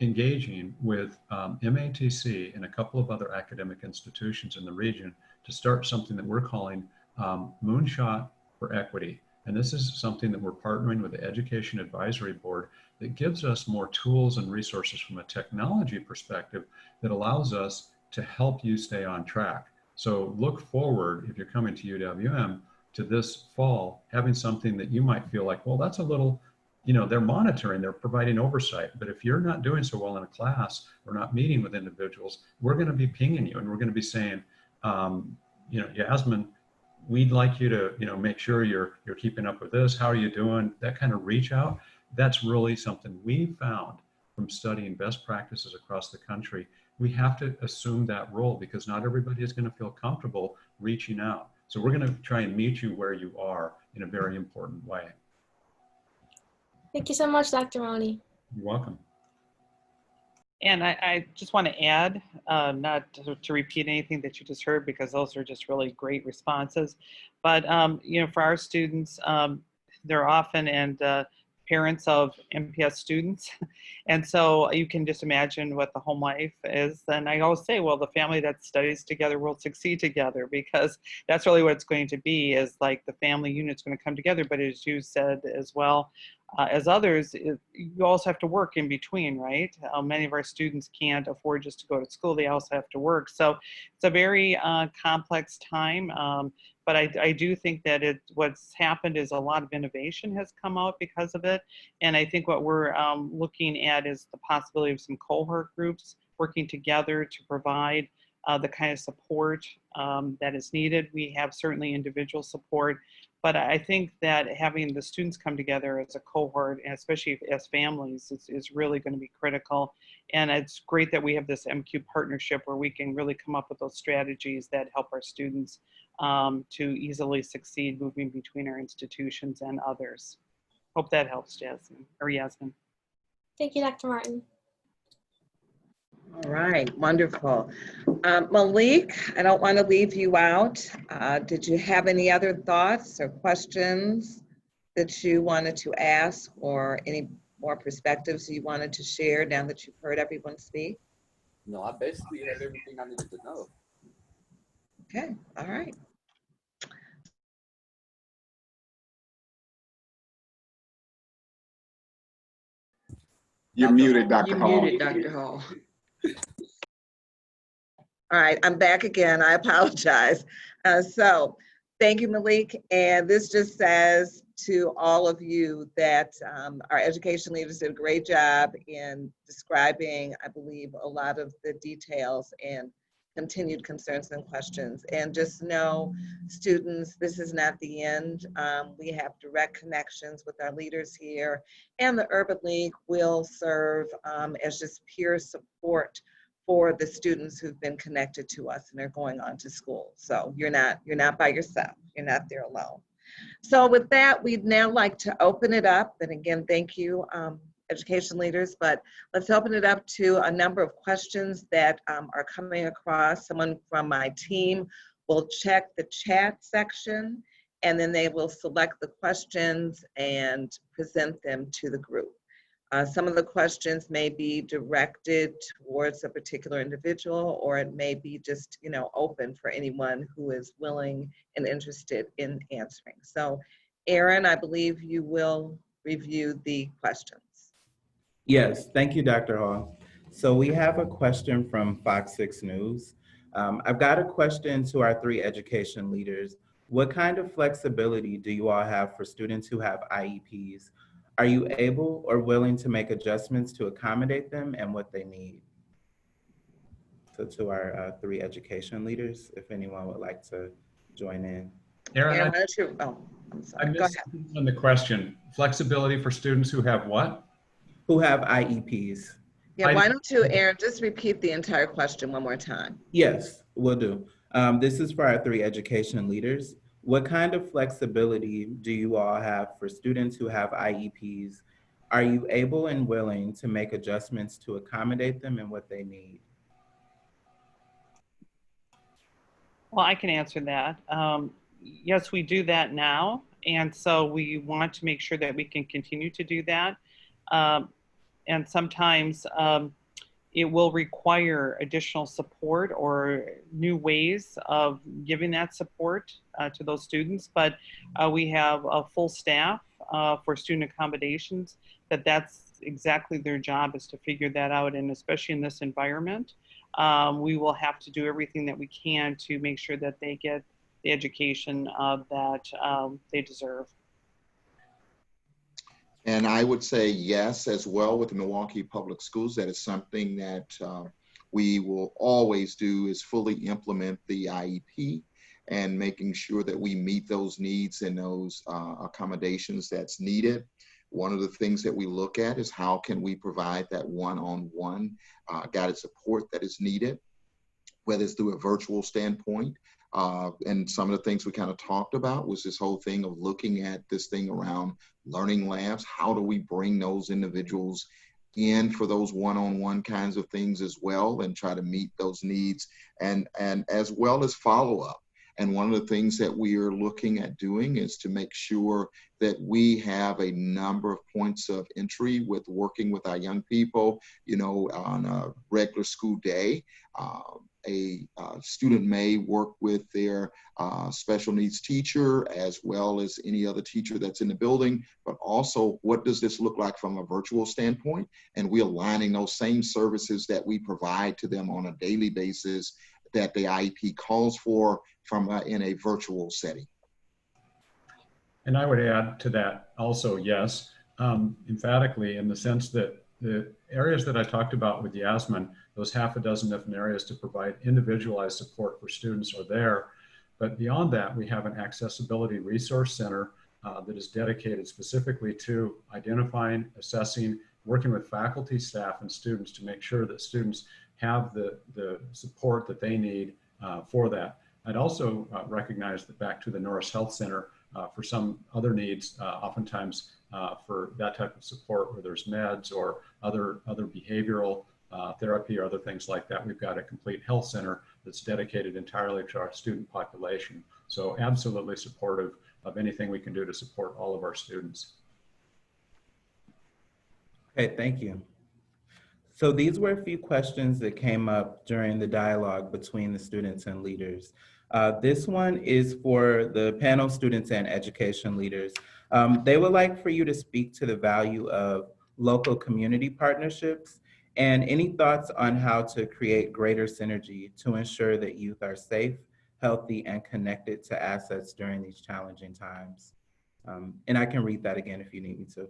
engaging with MATC and a couple of other academic institutions in the region to start something that we're calling Moonshot for Equity. And this is something that we're partnering with the Education Advisory Board that gives us more tools and resources from a technology perspective that allows us to help you stay on track. So look forward, if you're coming to UWM, to this fall, having something that you might feel like, well, that's a little, they're monitoring, they're providing oversight. But if you're not doing so well in a class or not meeting with individuals, we're going to be pinging you and we're going to be saying, Yasmin, we'd like you to, make sure you're keeping up with this. How are you doing? That kind of reach out. That's really something we found from studying best practices across the country. We have to assume that role because not everybody is going to feel comfortable reaching out. So we're going to try and meet you where you are in a very important way. Thank you so much, Dr. Mahoney. You're welcome. And I just want to add, not to repeat anything that you just heard, because those are just really great responses. But, for our students, they're often parents of MPS students. And so you can just imagine what the home life is. And I always say, well, the family that studies together will succeed together, because that's really what it's going to be, is like the family unit's going to come together. But as you said as well, as others, you also have to work in between, right? Many of our students can't afford just to go to school. They also have to work. So it's a very complex time. But I do think that what's happened is a lot of innovation has come out because of it. And I think what we're looking at is the possibility of some cohort groups working together to provide the kind of support that is needed. We have certainly individual support, but I think that having the students come together as a cohort, and especially as families, is really going to be critical. And it's great that we have this MQ partnership where we can really come up with those strategies that help our students to easily succeed moving between our institutions and others. Hope that helps, Jasmine, or Yasmin. Thank you, Dr. Martin. All right, wonderful. MALEAK, I don't want to leave you out. Did you have any other thoughts or questions that you wanted to ask, or any more perspectives you wanted to share now that you've heard everyone speak? No, I basically have everything I needed to know. Okay, all right. You're muted, Dr. You're Hall. muted, Dr. Hall. All right, I'm back again. I apologize. So thank you, Malik. And this just says to all of you that our education leaders did a great job in describing, I believe, a lot of the details and continued concerns and questions. And just know, students, this is not the end. We have direct connections with our leaders here, and the Urban League will serve as just peer support for the students who've been connected to us and are going on to school. So you're not by yourself. You're not there alone. So with that, we'd now like to open it up. And again, thank you, education leaders, but let's open it up to a number of questions that are coming across. Someone from my team will check the chat section, and then they will select the questions and present them to the group. Some of the questions may be directed towards a particular individual, or it may be just, open for anyone who is willing and interested in answering. So, Aaron, I believe you will review the questions. Yes, thank you, Dr. Hall. So we have a question from Fox 6 News. I've got a question to our three education leaders. What kind of flexibility do you all have for students who have IEPs? Are you able or willing to make adjustments to accommodate them and what they need? So to our three education leaders, if anyone would like to join in. Aaron, Aaron, why don't you, I'm sorry, I go missed ahead. on the question. Flexibility for students who have what? Who have IEPs? Yeah, why don't you, Aaron, just repeat the entire question one more time. Yes, will do. This is for our three education leaders. What kind of flexibility do you all have for students who have IEPs? Are you able and willing to make adjustments to accommodate them and what they need? Well, I can answer that. Yes, we do that now. And so we want to make sure that we can continue to do that. And sometimes it will require additional support or new ways of giving that support to those students. But we have a full staff for student accommodations that's exactly their job, is to figure that out. And especially in this environment, we will have to do everything that we can to make sure that they get the education that they deserve. And I would say yes as well with the Milwaukee Public Schools. That is something that we will always do, is fully implement the IEP and making sure that we meet those needs and those accommodations that's needed. One of the things that we look at is how can we provide that one-on-one guided support that is needed, whether it's through a virtual standpoint. And some of the things we kind of talked about was this whole thing of looking at this thing around learning labs. How do we bring those individuals in for those one-on-one kinds of things as well, and try to meet those needs, and as well as follow-up. And one of the things that we are looking at doing is to make sure that we have a number of points of entry with working with our young people, on a regular school day. A student may work with their special needs teacher as well as any other teacher that's in the building, but also what does this look like from a virtual standpoint? And we're aligning those same services that we provide to them on a daily basis that the IEP calls for from in a virtual setting. And I would add to that also, yes, emphatically, in the sense that the areas that I talked about with YAZMIN, those half a dozen different areas to provide individualized support for students are there. But beyond that, we have an accessibility resource center that is dedicated specifically to identifying, assessing, working with faculty, staff, and students to make sure that students have the support that they need for that. I'd also recognize that back to the Norris Health Center for some other needs, oftentimes for that type of support where there's meds or other behavioral therapy or other things like that. We've got a complete health center that's dedicated entirely to our student population. So absolutely supportive of anything we can do to support all of our students. Okay, thank you. So these were a few questions that came up during the dialogue between the students and leaders. This one is for the panel students and education leaders. They would like for you to speak to the value of local community partnerships, and any thoughts on how to create greater synergy to ensure that youth are safe, healthy, and connected to assets during these challenging times. And I can read that again if you need me to.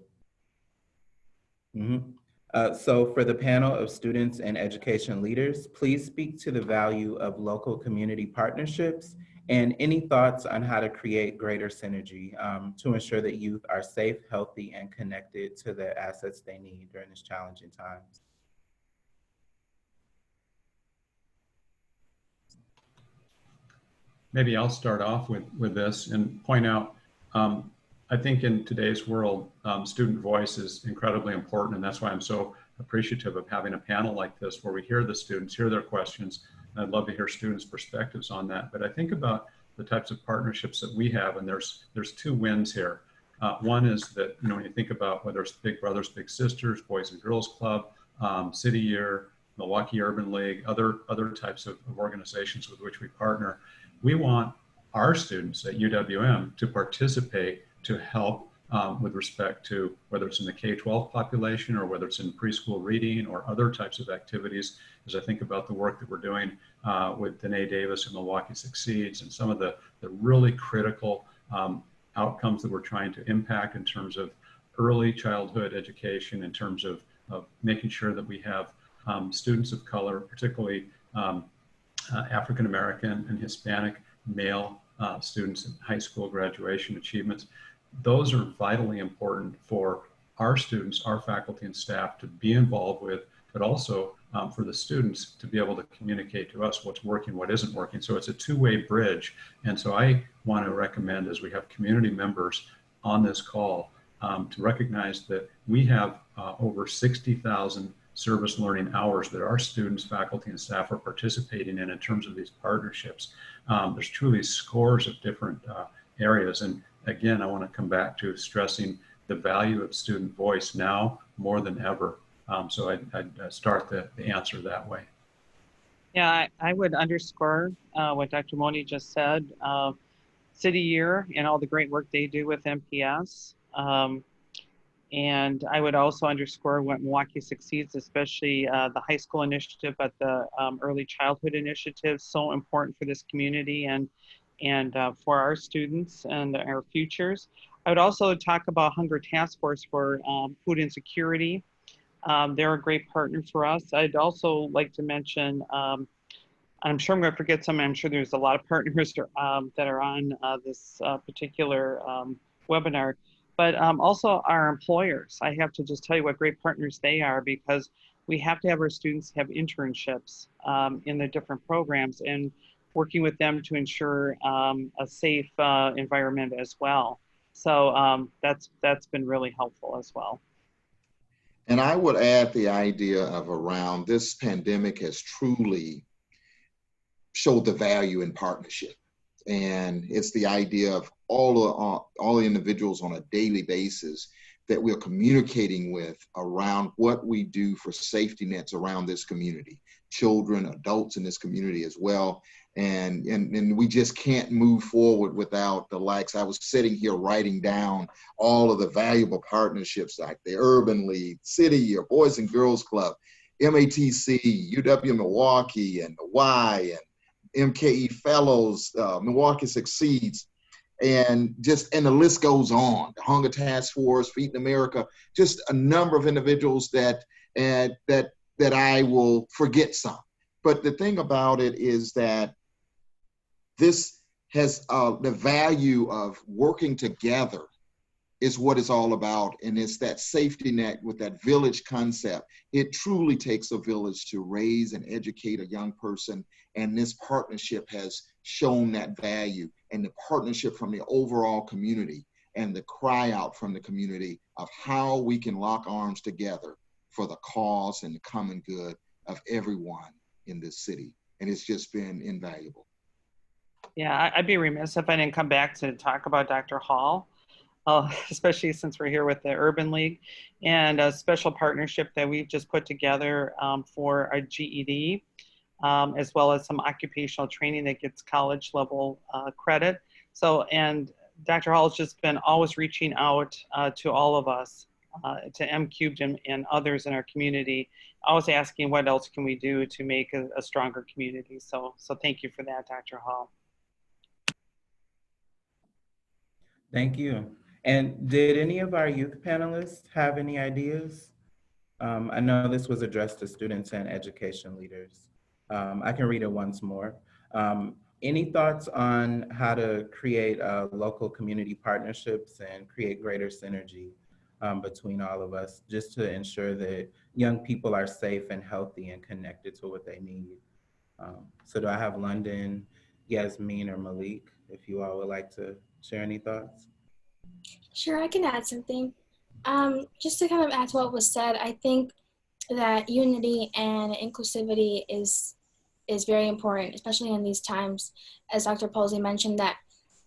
So for the panel of students and education leaders, please speak to the value of local community partnerships and any thoughts on how to create greater synergy to ensure that youth are safe, healthy, and connected to the assets they need during this challenging times. Maybe I'll start off with this and point out, I think in today's world, student voice is incredibly important, and that's why I'm so appreciative of having a panel like this where we hear the students, hear their questions. I'd love to hear students' perspectives on that. But I think about the types of partnerships that we have, and there's two wins here. One is that, you know, when you think about whether it's Big Brothers Big Sisters, Boys and Girls Club, City Year, Milwaukee Urban League, other types of organizations with which we partner, we want our students at UWM to participate to help with respect to whether it's in the K-12 population or whether it's in preschool reading or other types of activities. As I think about the work that we're doing with Danae Davis and Milwaukee Succeeds and some of the really critical outcomes that we're trying to impact in terms of early childhood education, in terms of making sure that we have students of color, particularly African American and Hispanic male students in high school graduation achievements. Those are vitally important for our students, our faculty and staff to be involved with, but also for the students to be able to communicate to us what's working, what isn't working. So it's a two-way bridge. And so I want to recommend, as we have community members on this call, to recognize that we have over 60,000 service learning hours that our students, faculty, and staff are participating in terms of these partnerships. There's truly scores of different areas. And again, I want to come back to stressing the value of student voice now more than ever. So I'd start the answer that way. Yeah, I would underscore what Dr. MONE just said. City Year and all the great work they do with MPS. And I would also underscore what Milwaukee Succeeds, especially the high school initiative, but the early childhood initiative, so important for this community and for our students and our futures. I would also talk about Hunger Task Force for food insecurity. They're a great partner for us. I'd also like to mention, I'm sure I'm going to forget some. I'm sure there's a lot of partners that are on this particular webinar. But also our employers. I have to just tell you what great partners they are, because we have to have our students have internships in the different programs and working with them to ensure a safe environment as well. So that's been really helpful as well. And I would add the idea of around this pandemic has truly showed the value in partnership. And it's the idea of all the individuals on a daily basis that we're communicating with around what we do for safety nets around this community, children, adults in this community as well. And we just can't move forward without the likes. I was sitting here writing down all of the valuable partnerships like the Urban League, City Year, Boys and Girls Club, MATC, UW Milwaukee, and the Y, and MKE Fellows, Milwaukee Succeeds, and the list goes on. The Hunger Task Force, Feeding America, just a number of individuals that I will forget some. But the thing about it is that this has the value of working together is what it's all about. And it's that safety net with that village concept. It truly takes a village to raise and educate a young person. And this partnership has shown that value, and the partnership from the overall community and the cry out from the community of how we can lock arms together for the cause and the common good of everyone in this city. And it's just been invaluable. Yeah, I'd be remiss if I didn't come back to talk about Dr. Hall. Especially since we're here with the Urban League, and a special partnership that we've just put together for a GED, as well as some occupational training that gets college level credit. So, and Dr. Hall has just been always reaching out to all of us to M Cubed and others in our community, always asking what else can we do to make a stronger community. So thank you for that, Dr. Hall. Thank you. And did any of our youth panelists have any ideas? I know this was addressed to students and education leaders. I can read it once more. Any thoughts on how to create local community partnerships and create greater synergy between all of us, just to ensure that young people are safe and healthy and connected to what they need? So do I have London, Yasmin, or Malik, if you all would like to share any thoughts? Sure, I can add something. Just to kind of add to what was said, I think that unity and inclusivity is very important, especially in these times. As Dr. Posey mentioned, that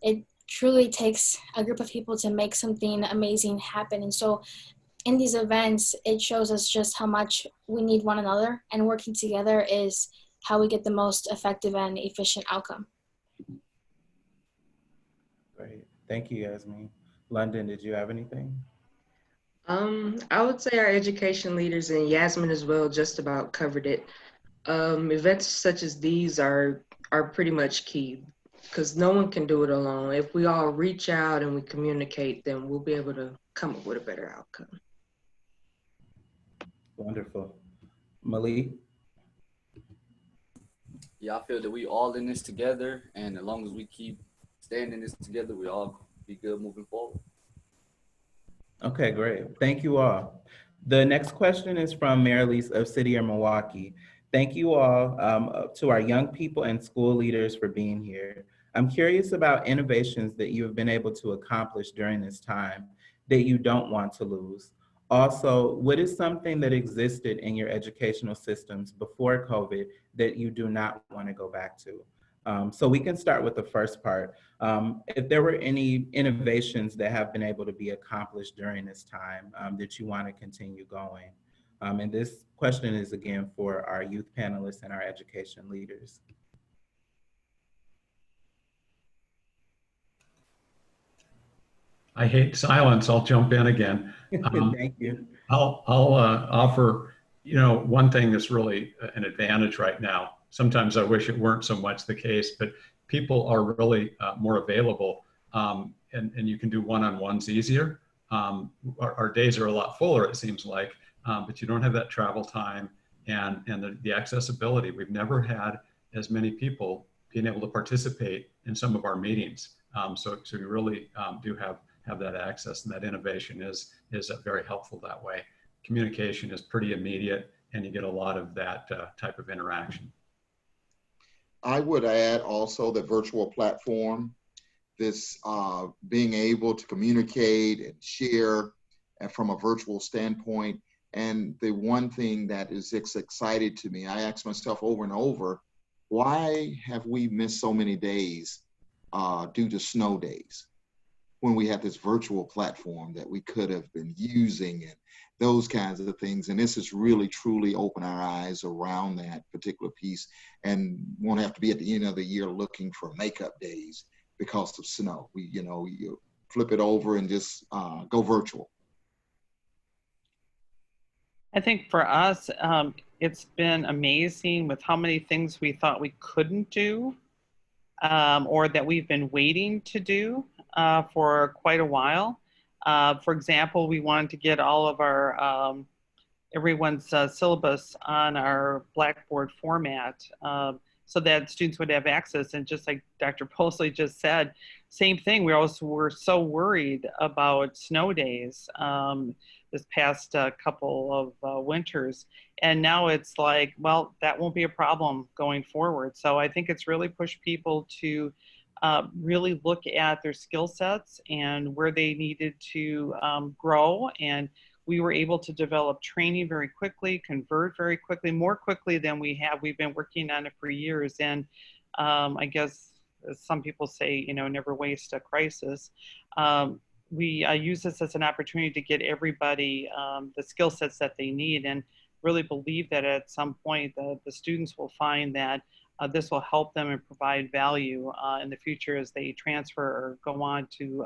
it truly takes a group of people to make something amazing happen. And so in these events, it shows us just how much we need one another, and working together is how we get the most effective and efficient outcome. Great. Thank you, Yasmin. London, did you have anything? I would say our education leaders and Yasmin as well just about covered it. Events such as these are pretty much key because no one can do it alone. If we all reach out and we communicate, then we'll be able to come up with a better outcome. Wonderful. Malik? Yeah, I feel that we all in this together, and as long as we keep staying in this together, we all be good moving forward. Okay, great. Thank you all. The next question is from Marylise of City of Milwaukee. Thank you all to our young people and school leaders for being here. I'm curious about innovations that you have been able to accomplish during this time that you don't want to lose. Also, what is something that existed in your educational systems before COVID that you do not want to go back to? So we can start with the first part. If there were any innovations that have been able to be accomplished during this time that you want to continue going. And this question is again for our youth panelists and our education leaders. I hate silence. I'll jump in again. Thank you. I'll offer, one thing that's really an advantage right now. Sometimes I wish it weren't so much the case, but people are really more available, and you can do one-on-ones easier. Our days are a lot fuller, it seems like, but you don't have that travel time and the accessibility. We've never had as many people being able to participate in some of our meetings. So you really do have that access, and that innovation is very helpful that way. Communication is pretty immediate, and you get a lot of that type of interaction. I would add also the virtual platform, this being able to communicate and share from a virtual standpoint. And the one thing that is excited to me, I ask myself over and over, why have we missed so many days due to snow days when we have this virtual platform that we could have been using and those kinds of things? And this has really truly opened our eyes around that particular piece, and won't have to be at the end of the year looking for makeup days because of snow. You flip it over and just go virtual. I think for us, it's been amazing with how many things we thought we couldn't do or that we've been waiting to do for quite a while. For example, we wanted to get all of our everyone's syllabus on our Blackboard format so that students would have access. And just like Dr. Posley just said, same thing. We also were so worried about snow days this past couple of winters. And now it's like, well, that won't be a problem going forward. So I think it's really pushed people to really look at their skill sets and where they needed to grow. And we were able to develop training very quickly, convert very quickly, more quickly than we have. We've been working on it for years. And I guess, as some people say, never waste a crisis. We use this as an opportunity to get everybody the skill sets that they need, and really believe that at some point the students will find that this will help them and provide value in the future as they transfer or go on to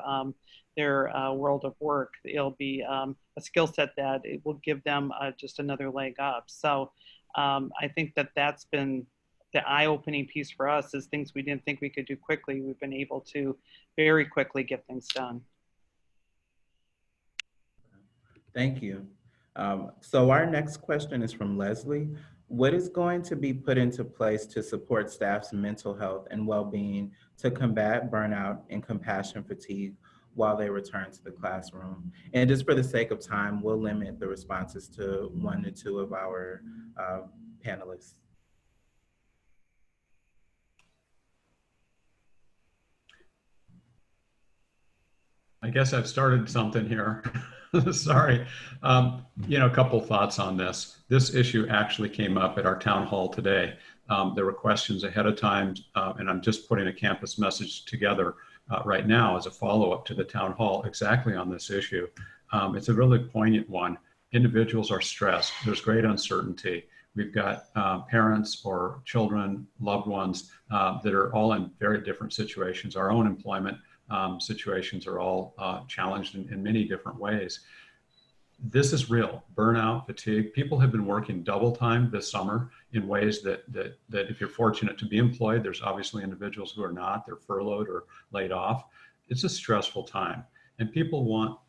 their world of work. It'll be a skill set that it will give them just another leg up. So I think that that's been the eye-opening piece for us, is things we didn't think we could do quickly. We've been able to very quickly get things done. Thank you. So our next question is from Leslie. What is going to be put into place to support staff's mental health and well-being to combat burnout and compassion fatigue while they return to the classroom? And just for the sake of time, we'll limit the responses to 1 to 2 of our panelists. I guess I've started something here. Sorry. A couple thoughts on this. This issue actually came up at our town hall today. There were questions ahead of time, and I'm just putting a campus message together right now as a follow-up to the town hall exactly on this issue. It's a really poignant one. Individuals are stressed. There's great uncertainty. We've got parents or children, loved ones that are all in very different situations. Our own employment situations are all challenged in many different ways. This is real. Burnout, fatigue. People have been working double time this summer in ways that if you're fortunate to be employed, there's obviously individuals who are not. They're furloughed or laid off. It's a stressful time, and people want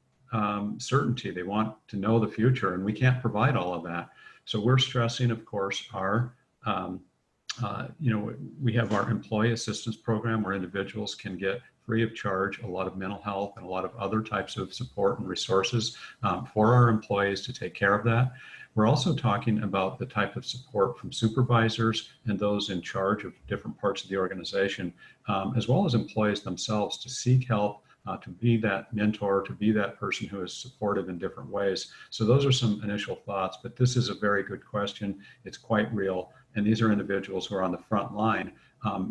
certainty. They want to know the future, and we can't provide all of that. So we're stressing, of course, our we have our employee assistance program where individuals can get free of charge a lot of mental health and a lot of other types of support and resources for our employees to take care of that. We're also talking about the type of support from supervisors and those in charge of different parts of the organization, as well as employees themselves, to seek help, to be that mentor, to be that person who is supportive in different ways. So those are some initial thoughts, but this is a very good question. It's quite real. And these are individuals who are on the front line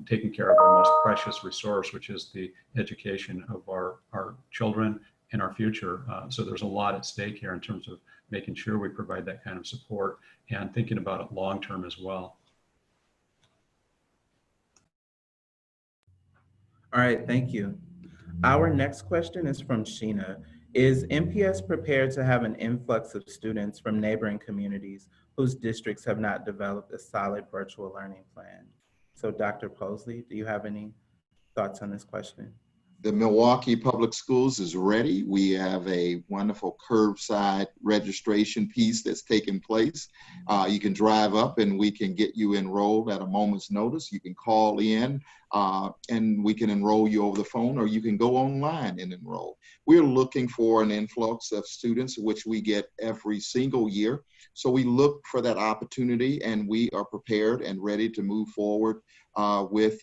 taking care of our most precious resource, which is the education of our children and our future. So there's a lot at stake here in terms of making sure we provide that kind of support and thinking about it long-term as well. All right, thank you. Our next question is from Sheena. Is MPS prepared to have an influx of students from neighboring communities whose districts have not developed a solid virtual learning plan? So Dr. Posley, do you have any thoughts on this question? The Milwaukee Public Schools is ready. We have a wonderful curbside registration piece that's taking place. You can drive up and we can get you enrolled at a moment's notice. You can call in and we can enroll you over the phone, or you can go online and enroll. We're looking for an influx of students, which we get every single year. So we look for that opportunity, and we are prepared and ready to move forward with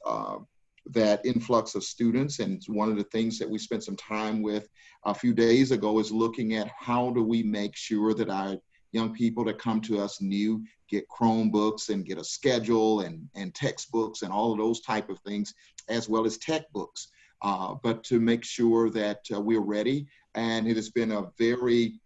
that influx of students. And one of the things that we spent some time with a few days ago is looking at how do we make sure that our young people that come to us new get Chromebooks and get a schedule and textbooks and all of those type of things, as well as tech books, but to make sure that we're ready. And it has been a very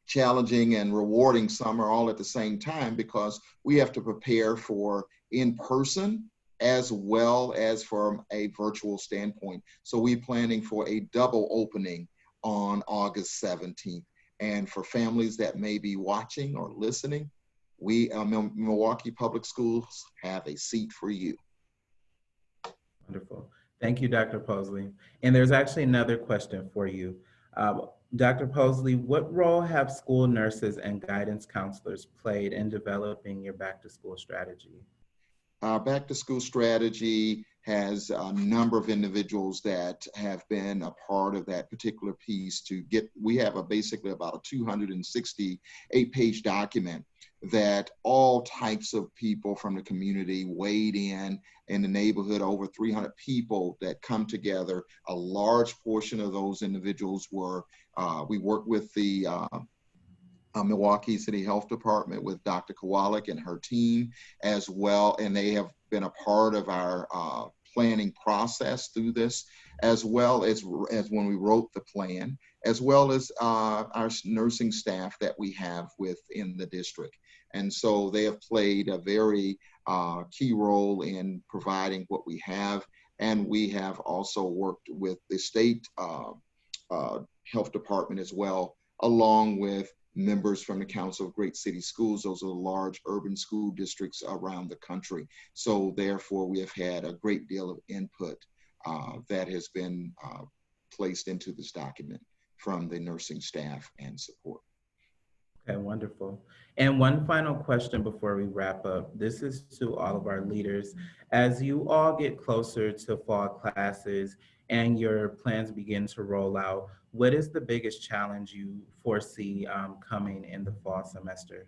challenging and rewarding summer all at the same time, because we have to prepare for in-person as well as from a virtual standpoint. So we're planning for a double opening on August 17th. And for families that may be watching or listening, we, Milwaukee Public Schools, have a seat for you. Wonderful. Thank you, Dr. Posley. And there's actually another question for you. Dr. Posley, what role have school nurses and guidance counselors played in developing your back-to-school strategy? Our back-to-school strategy has a number of individuals that have been a part of that particular piece to get, we have basically about a 268-page document that all types of people from the community weighed in the neighborhood, over 300 people that come together. A large portion of those individuals were, we worked with the Milwaukee City Health Department with Dr. Kowalik and her team as well, and they have been a part of our planning process through this, as well as when we wrote the plan, as well as our nursing staff that we have within the district. And so they have played a very key role in providing what we have. And we have also worked with the state health department as well, along with members from the Council of Great City Schools. Those are the large urban school districts around the country. So therefore, we have had a great deal of input that has been placed into this document from the nursing staff and support. Okay, wonderful. And one final question before we wrap up. This is to all of our leaders. As you all get closer to fall classes and your plans begin to roll out, what is the biggest challenge you foresee coming in the fall semester?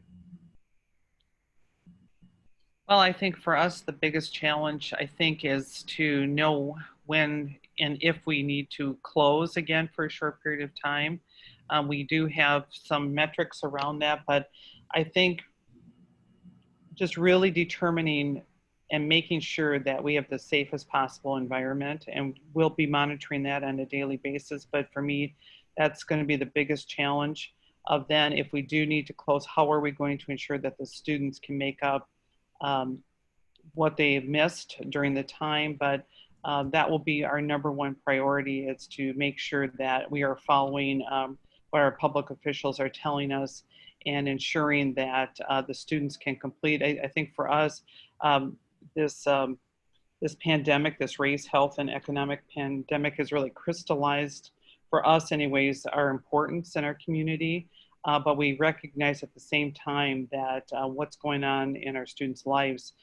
Well, I think for us, the biggest challenge, I think, is to know when and if we need to close again for a short period of time. We do have some metrics around that, but I think just really determining and making sure that we have the safest possible environment, and we'll be monitoring that on a daily basis. But for me, that's going to be the biggest challenge of then if we do need to close, how are we going to ensure that the students can make up what they missed during the time? But that will be our #1 priority, is to make sure that we are following what our public officials are telling us and ensuring that the students can complete. I think for us, this pandemic, this race, health, and economic pandemic has really crystallized, for us anyways, our importance in our community. But we recognize at the same time that what's going on in our students' lives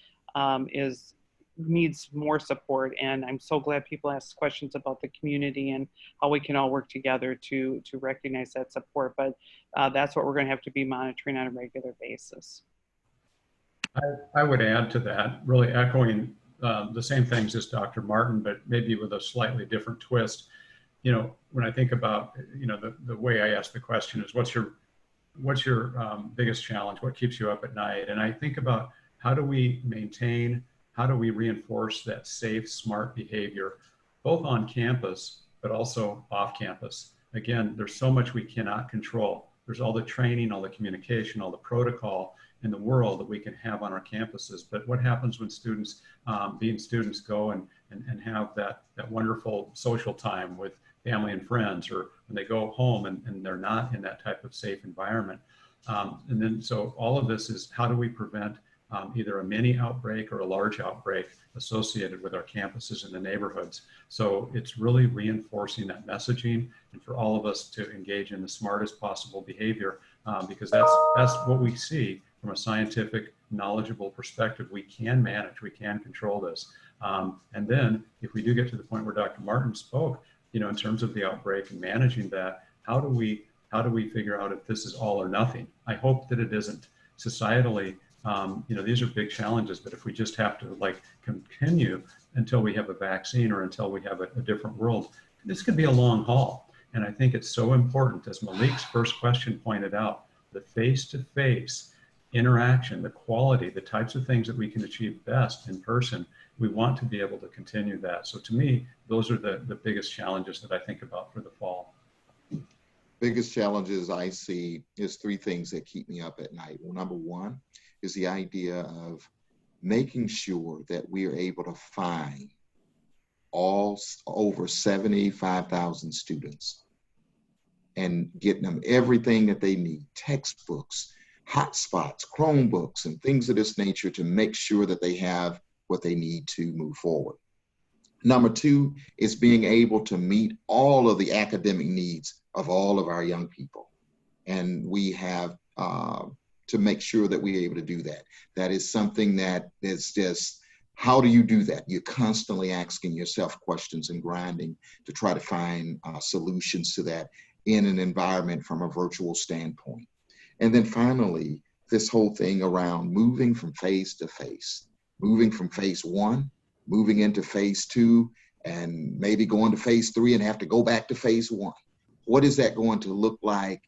needs more support. And I'm so glad people ask questions about the community and how we can all work together to recognize that support. But that's what we're going to have to be monitoring on a regular basis. I would add to that, really echoing the same things as Dr. Martin, but maybe with a slightly different twist. You know, when I think about, you know, the way I ask the question is, what's your biggest challenge? What keeps you up at night? And I think about, how do we maintain, how do we reinforce that safe, smart behavior, both on campus, but also off campus? Again, there's so much we cannot control. There's all the training, all the communication, all the protocol in the world that we can have on our campuses. But what happens when students, being students, go and have that wonderful social time with family and friends, or when they go home and they're not in that type of safe environment? And then, so all of this is, how do we prevent either a mini outbreak or a large outbreak associated with our campuses and the neighborhoods? So it's really reinforcing that messaging, and for all of us to engage in the smartest possible behavior, because that's what we see from a scientific, knowledgeable perspective. We can manage, we can control this. And then if we do get to the point where Dr. Martin spoke, you know, in terms of the outbreak and managing that, how do we figure out if this is all or nothing? I hope that it isn't. Societally, you know, these are big challenges, but if we just have to like continue until we have a vaccine or until we have a different world, this could be a long haul. And I think it's so important, as Malik's first question pointed out, the face-to-face interaction, the quality, the types of things that we can achieve best in person. We want to be able to continue that. So to me, those are the biggest challenges that I think about for the fall. Biggest challenges I see is 3 things that keep me up at night. Well, number 1 is the idea of making sure that we are able to find all over 75,000 students and getting them everything that they need, textbooks, hotspots, Chromebooks, and things of this nature, to make sure that they have what they need to move forward. Number 2 is being able to meet all of the academic needs of all of our young people. And we have to make sure that we're able to do that. That is something that is just, how do you do that? You're constantly asking yourself questions and grinding to try to find solutions to that in an environment from a virtual standpoint. And then finally, this whole thing around moving from phase to phase, moving from phase 1, moving into phase 2, and maybe going to phase 3 and have to go back to phase 1. What is that going to look like?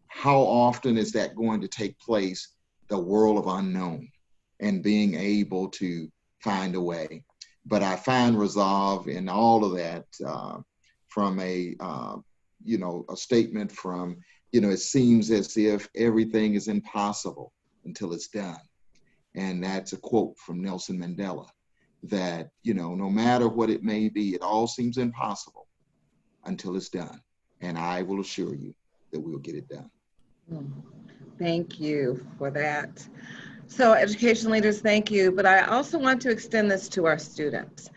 How often is that going to take place? The world of unknown, and being able to find a way. But I find resolve in all of that from a statement from, it seems as if everything is impossible until it's done. And that's a quote from Nelson Mandela, that, no matter what it may be, it all seems impossible until it's done. and I will assure you that we'll get it done. Thank you for that. So education leaders, thank you. But I also want to extend this to our students.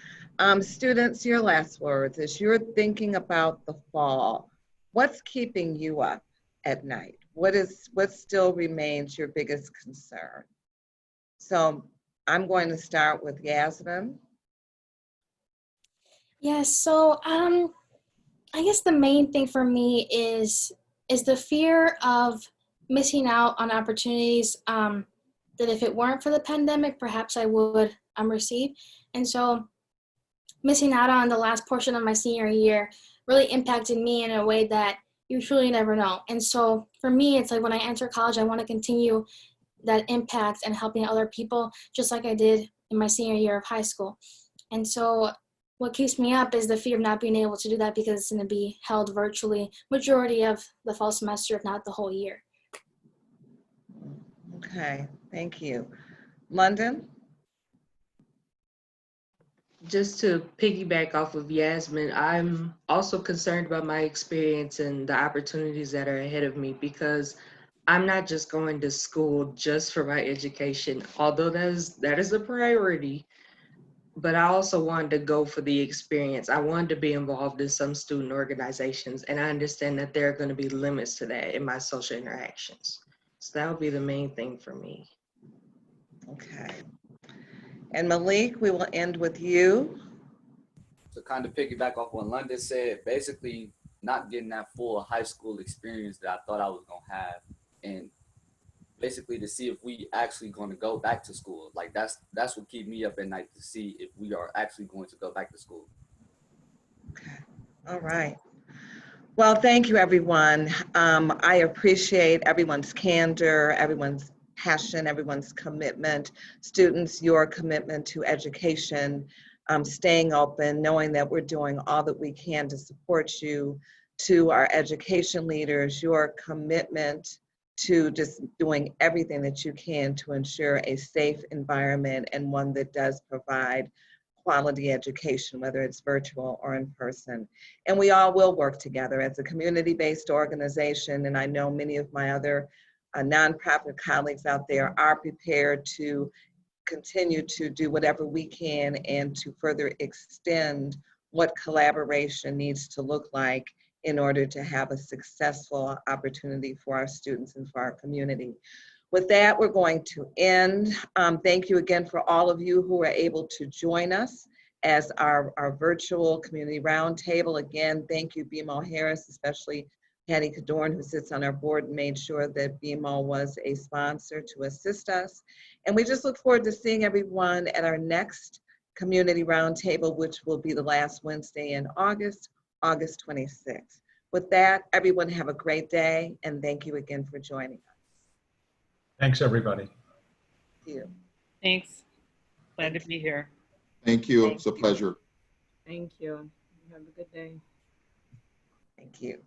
Students, your last words, as you're thinking about the fall, what's keeping you up at night? What still remains your biggest concern? So I'm going to start with Yasmin. Yes, so I guess the main thing for me is the fear of missing out on opportunities that if it weren't for the pandemic, perhaps I would receive. And so missing out on the last portion of my senior year really impacted me in a way that you truly never know. And so for me, it's like when I enter college, I want to continue that impact and helping other people, just like I did in my senior year of high school. And so what keeps me up is the fear of not being able to do that because it's going to be held virtually majority of the fall semester, if not the whole year. Okay, thank you. London? Just to piggyback off of Yasmin, I'm also concerned about my experience and the opportunities that are ahead of me, because I'm not just going to school just for my education, although that is a priority, but I also wanted to go for the experience. I wanted to be involved in some student organizations, and I understand that there are going to be limits to that in my social interactions. So that would be the main thing for me. Okay. And MALEAK, we will end with you. To kind of piggyback off what London said, basically not getting that full high school experience that I thought I was going to have, and basically to see if we actually going to go back to school. Like that's what keep me up at night, to see if we are actually going to go back to school. Okay. All right. Well, thank you, everyone. I appreciate everyone's candor, everyone's passion, everyone's commitment. Students, your commitment to education, staying open, knowing that we're doing all that we can to support you. To our education leaders, your commitment to just doing everything that you can to ensure a safe environment and one that does provide quality education, whether it's virtual or in person. And we all will work together as a community-based organization. And I know many of my other nonprofit colleagues out there are prepared to continue to do whatever we can and to further extend what collaboration needs to look like in order to have a successful opportunity for our students and for our community. With that, we're going to end. Thank you again for all of you who were able to join us as our virtual community roundtable. Again, thank you, BMO Harris, especially Patty Cadorn, who sits on our board and made sure that BMO was a sponsor to assist us. And we just look forward to seeing everyone at our next community roundtable, which will be the last Wednesday in August, August 26th. With that, everyone have a great day, and thank you again for joining us. Thanks, everybody. Thank you. Thanks. Glad to be here. Thank you. It's a pleasure. Thank you. Have a good day. Thank you.